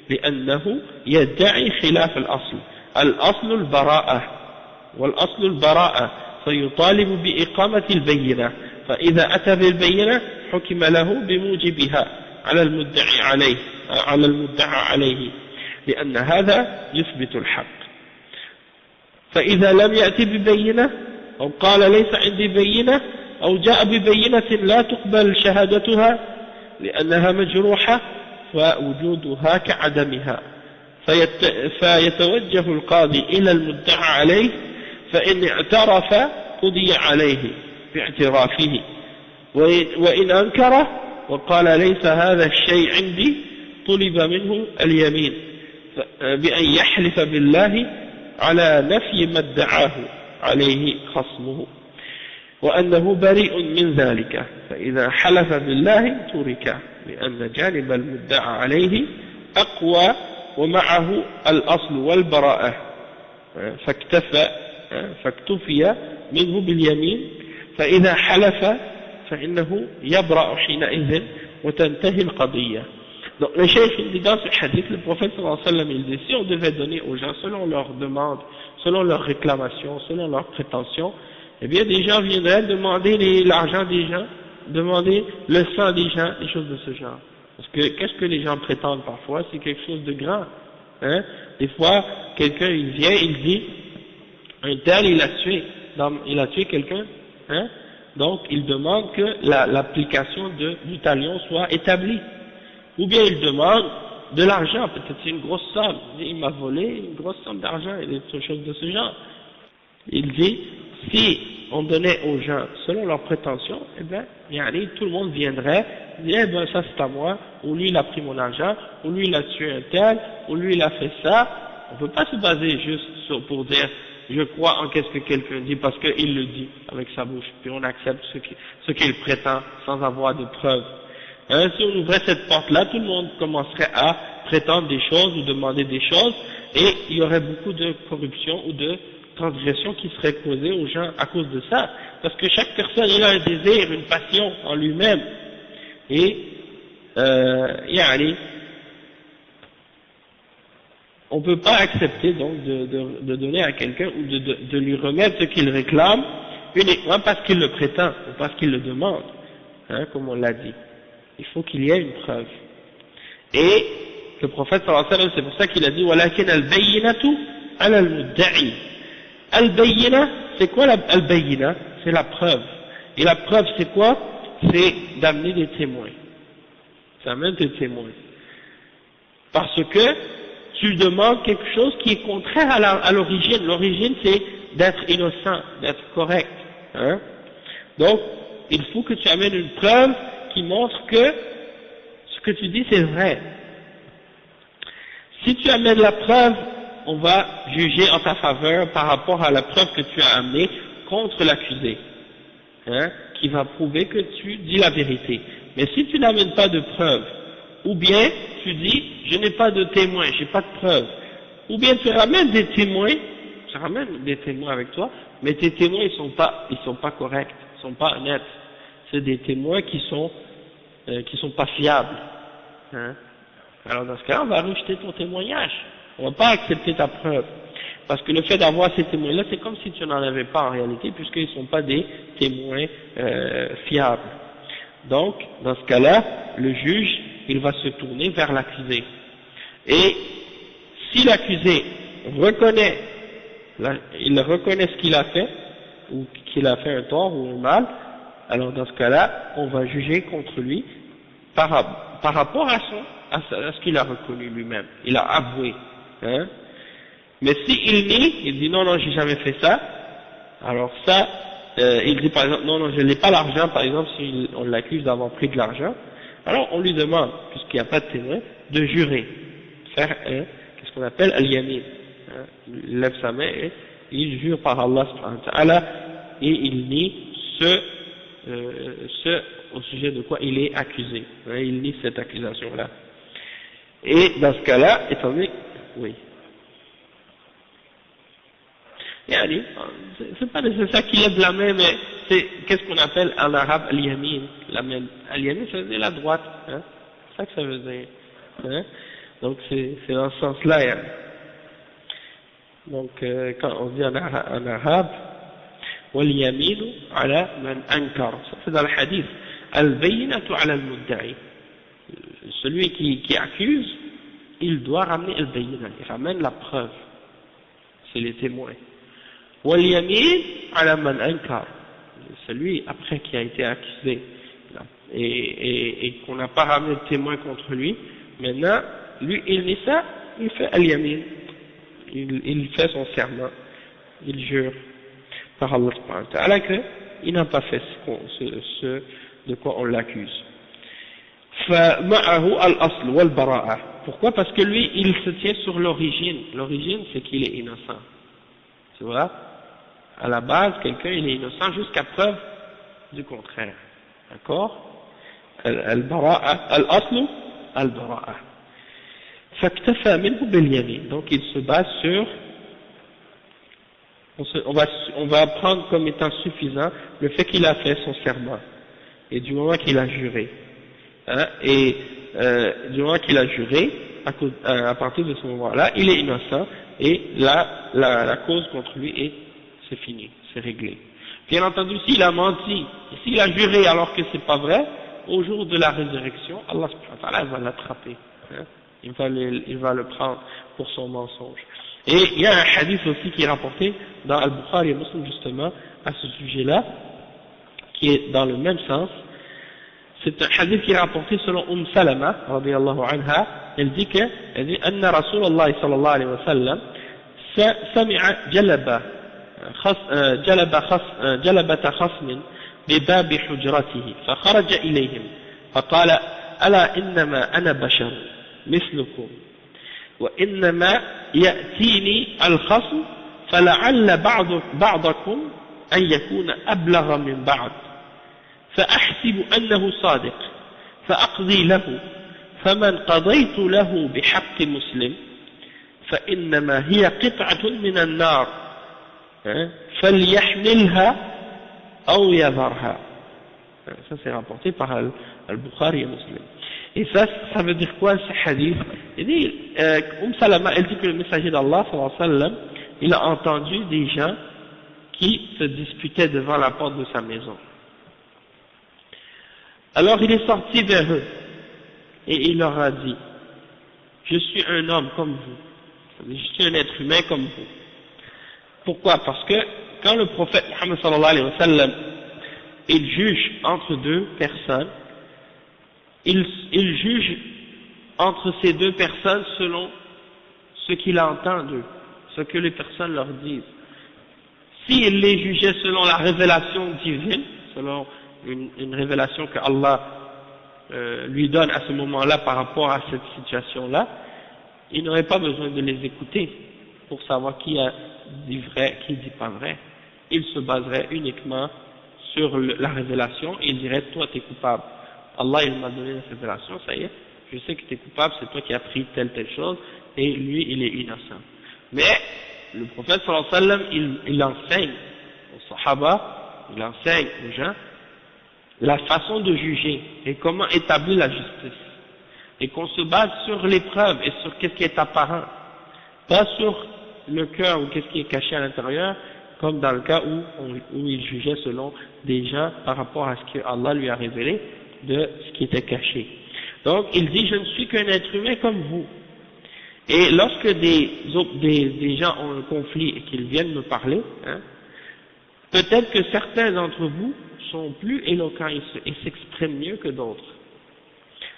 لأنه يدعي خلاف الأصل الأصل البراءة والأصل البراءة فيطالب بإقامة البينة فإذا أتى بالبينة حكم له بموجبها على المدعى عليه لأن هذا يثبت الحق فإذا لم يأتي ببينة أو قال ليس عندي بينة أو جاء ببينة لا تقبل شهادتها لأنها مجروحة فوجودها كعدمها فيتوجه القاضي إلى المدعى عليه فإن اعترف قضي عليه باعترافه وإن أنكر وقال ليس هذا الشيء عندي طلب منه اليمين بأن يحلف بالله على نفي ما ادعاه عليه خصمه وأنه بريء من ذلك فإذا حلف بالله ترك لأن جانب المدعى عليه أقوى ومعه الأصل والبراءة فاكتفي منه باليمين فإذا حلف فإنه يبرأ حينئذ وتنتهي القضية. Donc le cheikh dit dans ce hadith, le prophète sallallahu alayhi wa sallam il dit si on devait donner aux gens selon leurs demandes, selon leurs réclamations, selon leurs prétentions, eh bien des gens viendraient demander l'argent des gens, demander le sang des gens, des choses de ce genre. Parce que qu'est-ce que les gens prétendent parfois, c'est quelque chose de grand. Hein? Des fois, quelqu'un il vient, il dit un tel il a tué quelqu'un, hein? Donc il demande que l'application du talion soit établie. Ou bien il demande de l'argent, peut-être c'est une grosse somme, il m'a volé une grosse somme d'argent et des choses de ce genre. Il dit, si on donnait aux gens selon leurs prétentions, eh bien, tout le monde viendrait, dire, eh ben ça c'est à moi, ou lui il a pris mon argent, ou lui il a tué un tel, ou lui il a fait ça. On ne peut pas se baser juste pour dire, je crois en qu'est-ce que quelqu'un dit parce qu'il le dit avec sa bouche, puis on accepte ce qu'il prétend sans avoir de preuves. Hein, si on ouvrait cette porte-là, tout le monde commencerait à prétendre des choses ou demander des choses, et il y aurait beaucoup de corruption ou de transgression qui serait causée aux gens à cause de ça, parce que chaque personne il a un désir, une passion en lui-même, et on ne peut pas accepter donc de donner à quelqu'un ou de lui remettre ce qu'il réclame uniquement parce qu'il le prétend ou parce qu'il le demande, hein, comme on l'a dit. Il faut qu'il y ait une preuve. Et le prophète sallallahu alayhi wa sallam, c'est pour ça qu'il a dit walakin al-bayyinatu ala al-mudda'i. Al-bayyina, c'est quoi al-bayyina? C'est la preuve. Et la preuve c'est quoi? C'est d'amener des témoins. Ça amène des témoins. Parce que tu demandes quelque chose qui est contraire à l'origine. L'origine c'est d'être innocent, d'être correct. Hein? Donc, il faut que tu amènes une preuve qui montre que ce que tu dis c'est vrai. Si tu amènes la preuve, on va juger en ta faveur par rapport à la preuve que tu as amenée contre l'accusé, hein, qui va prouver que tu dis la vérité. Mais si tu n'amènes pas de preuve, ou bien tu dis je n'ai pas de témoin, j'ai pas de preuve, ou bien tu ramènes des témoins, avec toi, mais tes témoins ils sont pas corrects, ils sont pas honnêtes, c'est des témoins qui sont pas fiables, hein. Alors dans ce cas-là, on va rejeter ton témoignage, on va pas accepter ta preuve, parce que le fait d'avoir ces témoins-là, c'est comme si tu n'en avais pas en réalité, puisqu'ils ne sont pas des témoins fiables. Donc, dans ce cas-là, le juge, il va se tourner vers l'accusé. Et si l'accusé reconnaît ce qu'il a fait, ou qu'il a fait un tort ou un mal, alors dans ce cas-là, on va juger contre lui par rapport à ce qu'il a reconnu lui-même. Il a avoué. Hein? Mais s'il nie, il dit non, j'ai jamais fait ça, alors ça, il dit par exemple non, je n'ai pas l'argent, par exemple, si on l'accuse d'avoir pris de l'argent, alors on lui demande, puisqu'il n'y a pas de témoin, de jurer, faire qu'est-ce qu'on appelle al-yamin, hein? Il lève sa main et il jure par Allah subhanahu wa ta'ala, et il nie au sujet de quoi il est accusé, hein? Il nie cette accusation-là. Et dans ce cas-là, étant donné, oui. C'est pas nécessaire qu'il lève la main, mais c'est qu'est-ce qu'on appelle en arabe al-yamin. Al-yamin, ça veut dire la droite, hein? C'est ça que ça veut dire. Hein? Donc c'est dans ce sens-là. Hein? Donc quand on dit en arabe, wal-yaminu ala man ankar. Ça c'est dans le hadith. Al-bayyinatu ala al-mudda'i. Celui qui accuse, il doit ramener al-bayyina. Il ramène la preuve. C'est les témoins. Wal-yamin ala man ankar, celui après qui a été accusé et qu'on n'a pas ramené de témoin contre lui, maintenant lui il nie ça, il fait al-yamin, il fait son serment, il jure par Allah subhanahu wa ta'ala qu'il n'a pas fait ce de quoi on l'accuse. فمعه الأصل والبراءة. Pourquoi? Parce que lui il se tient sur l'origine c'est qu'il est innocent, tu vois. À la base, quelqu'un il est innocent jusqu'à preuve du contraire. D'accord? Al-aslu al-bara'a. Faktafa minhu bil-yamin. Donc il se base sur, on va prendre comme étant suffisant le fait qu'il a fait son serment. Et du moment qu'il a juré. Hein, et du moment qu'il a juré, à partir de ce moment-là, il est innocent et la cause contre lui c'est fini, c'est réglé. Bien entendu, s'il a menti, s'il a juré alors que c'est pas vrai, au jour de la résurrection, Allah subhanahu wa ta'ala va l'attraper. Hein, il va le prendre pour son mensonge. Et il y a un hadith aussi qui est rapporté dans Al-Bukhari et Muslim justement à ce sujet-là, qui est dans le même sens. C'est un hadith qui est rapporté selon Salama, radiyallahu anha. Elle dit Anna Rasulullah sallallahu alayhi wa sallam sami'a جلبة خصم بباب حجرته فخرج إليهم فقال ألا إنما أنا بشر مثلكم وإنما يأتيني الخصم فلعل بعضكم أن يكون أبلغ من بعض فأحسب أنه صادق فأقضي له فمن قضيت له بحق مسلم فإنما هي قطعة من النار فليحملها أو يذرها. Ça c'est rapporté par Al-Bukhari et Muslim. Et ça veut dire quoi ce hadith? Il dit, Salama, elle dit que le messager d'Allah sallallahu alayhi wa sallam, il a entendu des gens qui se disputaient devant la porte de sa maison. Alors il est sorti vers eux et il leur a dit, je suis un homme comme vous, je suis un être humain comme vous. Pourquoi? Parce que quand le prophète Muhammad sallallahu alayhi wa sallam, il juge entre deux personnes, il juge entre ces deux personnes selon ce qu'il entend d'eux, ce que les personnes leur disent. s'il les jugeait selon la révélation divine, selon une révélation que Allah lui donne à ce moment-là par rapport à cette situation-là, il n'aurait pas besoin de les écouter pour savoir qui a dit vrai, qui dit pas vrai. Il se baserait uniquement sur la révélation et il dirait toi tu es coupable. Allah il m'a donné la révélation, ça y est, je sais que tu es coupable, c'est toi qui as pris telle chose et lui il est innocent. Mais le prophète sallallahu alayhi wa sallam il enseigne aux sahaba, il enseigne aux gens la façon de juger et comment établir la justice. Et qu'on se base sur les preuves et sur qu'est-ce qui est apparent, pas sur le cœur ou qu'est-ce qui est caché à l'intérieur, comme dans le cas où il jugeait selon des gens par rapport à ce que Allah lui a révélé de ce qui était caché. Donc il dit je ne suis qu'un être humain comme vous. Et lorsque des gens ont un conflit et qu'ils viennent me parler, hein, peut-être que certains d'entre vous sont plus éloquents et s'expriment mieux que d'autres.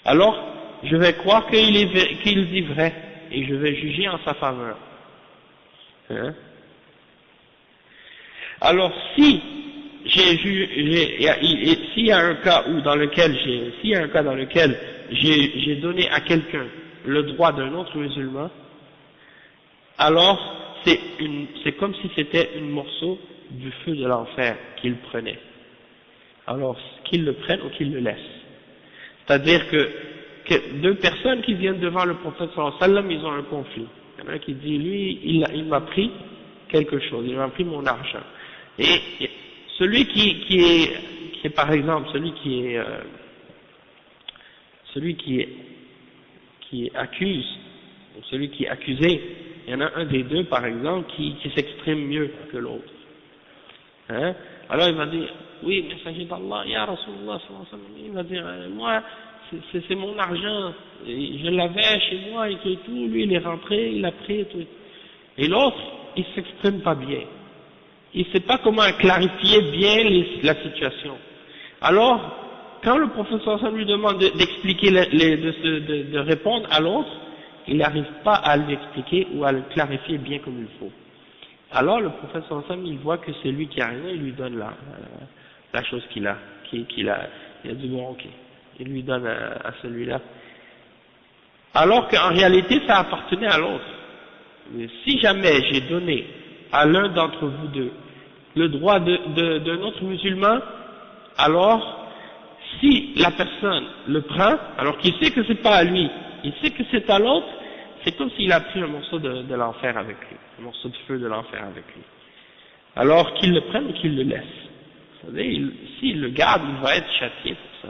Alors, je vais croire qu'il dit vrai et je vais juger en sa faveur. Hein? Alors, s'il y a un cas dans lequel j'ai donné à quelqu'un le droit d'un autre musulman, alors c'est comme si c'était un morceau du feu de l'enfer qu'il prenait. Alors, qu'il le prenne ou qu'il le laisse. C'est-à-dire que deux personnes qui viennent devant le prophète sallallahu alayhi wa sallam, ils ont un conflit. Il y en a un qui dit, lui, il m'a pris quelque chose, il m'a pris mon argent. Et celui qui est par exemple, celui qui accuse, ou celui qui est accusé, il y en a un des deux par exemple qui s'exprime mieux que l'autre. Hein? Alors il va dire, oui, messager d'Allah, ya Rasulullah, il va dire, moi, c'est mon argent, je l'avais chez moi et tout, lui il est rentré, il a pris et tout. Et l'autre, il s'exprime pas bien. Il sait pas comment clarifier bien la situation. Alors, quand le professeur lui demande d'expliquer, de répondre à l'autre, il n'arrive pas à lui expliquer ou à le clarifier bien comme il faut. Alors le professeur il voit que c'est lui qui a raison, il lui donne la chose qu'il a, il a dit bon ok, il lui donne à celui-là. Alors qu'en réalité ça appartenait à l'autre. Mais si jamais j'ai donné à l'un d'entre vous deux le droit d'un autre musulman, alors si la personne le prend, alors qu'il sait que c'est pas à lui, il sait que c'est à l'autre, c'est comme s'il a pris un morceau de l'enfer avec lui, un morceau de feu de l'enfer avec lui. Alors qu'il le prenne ou qu'il le laisse. C'est-à-dire, s'il le garde, il va être châtié pour ça.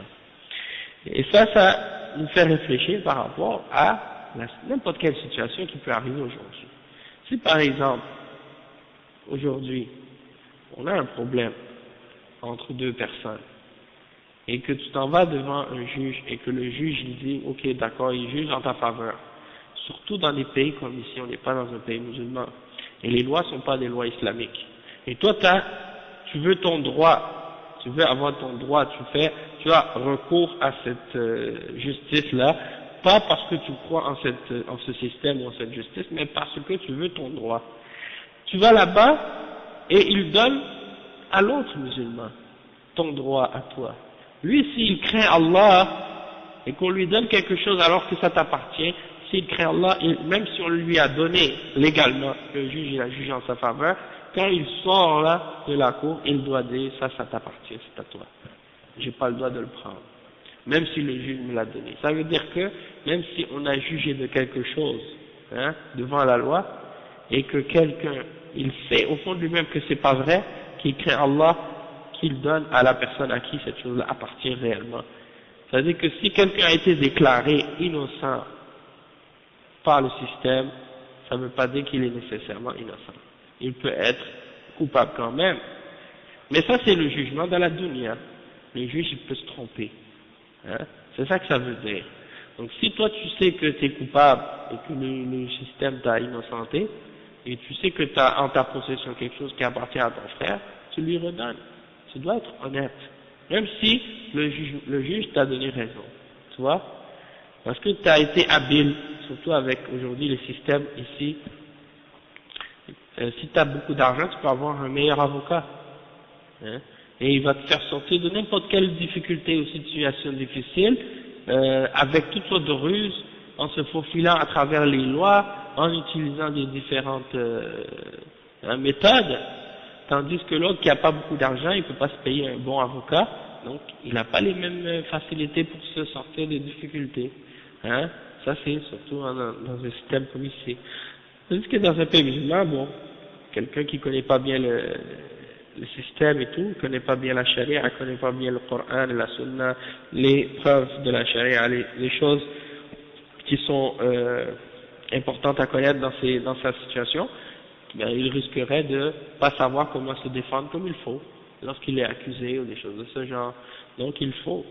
Et ça nous fait réfléchir par rapport à n'importe quelle situation qui peut arriver aujourd'hui. Si par exemple, aujourd'hui, on a un problème entre deux personnes, et que tu t'en vas devant un juge, et que le juge il dit, ok d'accord, il juge en ta faveur, surtout dans des pays comme ici, on n'est pas dans un pays musulman, et les lois ne sont pas des lois islamiques, et toi tu veux ton droit, tu veux avoir ton droit, tu as recours à cette justice-là, pas parce que tu crois en ce système ou en cette justice, mais parce que tu veux ton droit. Tu vas là-bas, et il donne à l'autre musulman ton droit à toi. Lui, s'il craint Allah, et qu'on lui donne quelque chose alors que ça t'appartient, s'il craint Allah, même si on lui a donné légalement, le juge il a jugé en sa faveur, quand il sort là de la cour, il doit dire ça t'appartient, c'est à toi. J'ai pas le droit de le prendre. Même si le juge me l'a donné. Ça veut dire que même si on a jugé de quelque chose, hein, devant la loi, et que quelqu'un, il sait au fond de lui-même que c'est pas vrai, qu'il craint Allah, qu'il donne à la personne à qui cette chose-là appartient réellement. C'est-à-dire que si quelqu'un a été déclaré innocent par le système, ça ne veut pas dire qu'il est nécessairement innocent. Il peut être coupable quand même. Mais ça c'est le jugement dans la dunya. Le juge il peut se tromper. Hein? C'est ça que ça veut dire. Donc si toi tu sais que tu es coupable et que le système t'a innocenté, et tu sais que tu as en ta possession quelque chose qui appartient à ton frère, tu lui redonnes. Tu dois être honnête. Même si le juge t'a donné raison. Tu vois? Parce que tu as été habile, surtout avec aujourd'hui les systèmes ici, si tu as beaucoup d'argent, tu peux avoir un meilleur avocat. Hein, et il va te faire sortir de n'importe quelle difficulté ou situation difficile, avec toutes sortes de ruses, en se faufilant à travers les lois, en utilisant des différentes méthodes, tandis que l'autre qui n'a pas beaucoup d'argent, il ne peut pas se payer un bon avocat, donc il n'a pas les mêmes facilités pour se sortir des difficultés. Hein, ça c'est surtout dans un système comme ici. Tandis que dans un pays musulman, bon, quelqu'un qui ne connaît pas bien le système et tout, connaît pas bien la charia, connaît pas bien le Coran, la sunna, les preuves de la charia, les choses qui sont importantes à connaître dans sa situation, ben, il risquerait de pas savoir comment se défendre comme il faut lorsqu'il est accusé ou des choses de ce genre. Donc il faut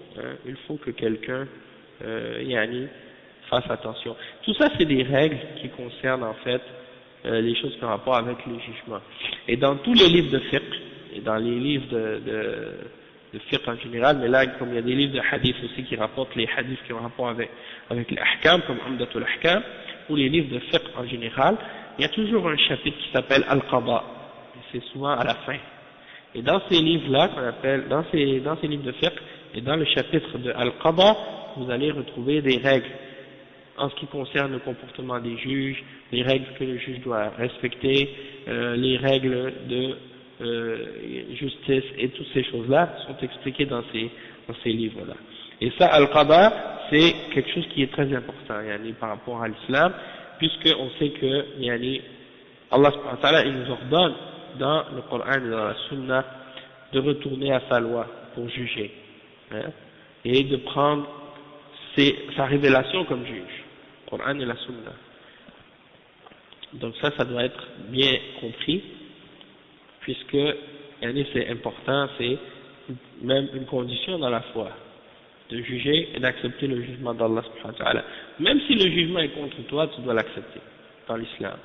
que quelqu'un fasse attention. Tout ça c'est des règles qui concernent en fait les choses qui ont rapport avec le jugement. Et dans tous les livres de fiqh, et dans les livres de fiqh en général, mais là, comme il y a des livres de hadith aussi qui rapportent les hadiths qui ont rapport avec les ahkam, comme Umdatul Ahkam, ou les livres de fiqh en général, il y a toujours un chapitre qui s'appelle Al-Qada. C'est souvent à la fin. Et dans ces livres-là, qu'on appelle, dans ces livres de fiqh, et dans le chapitre de Al-Qada, vous allez retrouver des règles en ce qui concerne le comportement des juges, les règles que le juge doit respecter, les règles de justice et toutes ces choses-là sont expliquées dans ces livres-là. Et ça, Al-Qada, c'est quelque chose qui est très important par rapport à l'islam, puisqu'on sait que Allah subhanahu wa ta'ala, il nous ordonne dans le Coran et dans la Sunna de retourner à sa loi pour juger, hein, et de prendre sa révélation comme juge, le Coran et la Sunna. Donc ça doit être bien compris, puisque c'est important, c'est même une condition dans la foi, de juger et d'accepter le jugement d'Allah subhanahu wa ta'ala. Même si le jugement est contre toi, tu dois l'accepter dans l'islam.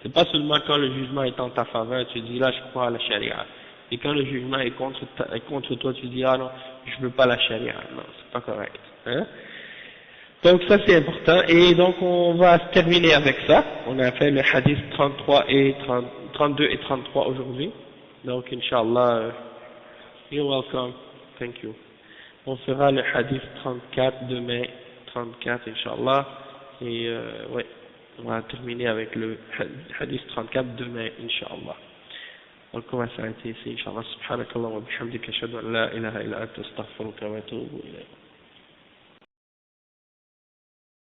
C'est pas seulement quand le jugement est en ta faveur, tu dis là je crois à la charia. Et quand le jugement est contre toi, tu dis ah non, je veux pas la charia. Non, c'est pas correct. Hein? Donc ça c'est important. Et donc on va terminer avec ça. On a fait le hadith 32 et 33 aujourd'hui. Donc Inch'Allah, you're welcome. Thank you. On fera le hadith 34 demain, 34 Inch'Allah. Et ouais, on va terminer avec le hadith 34 demain Inch'Allah. Donc on va s'arrêter ici Inch'Allah. Subhanakallah wa bihamdika ashhadu an la ilaha illa anta astaghfiruka wa atubu ilayk.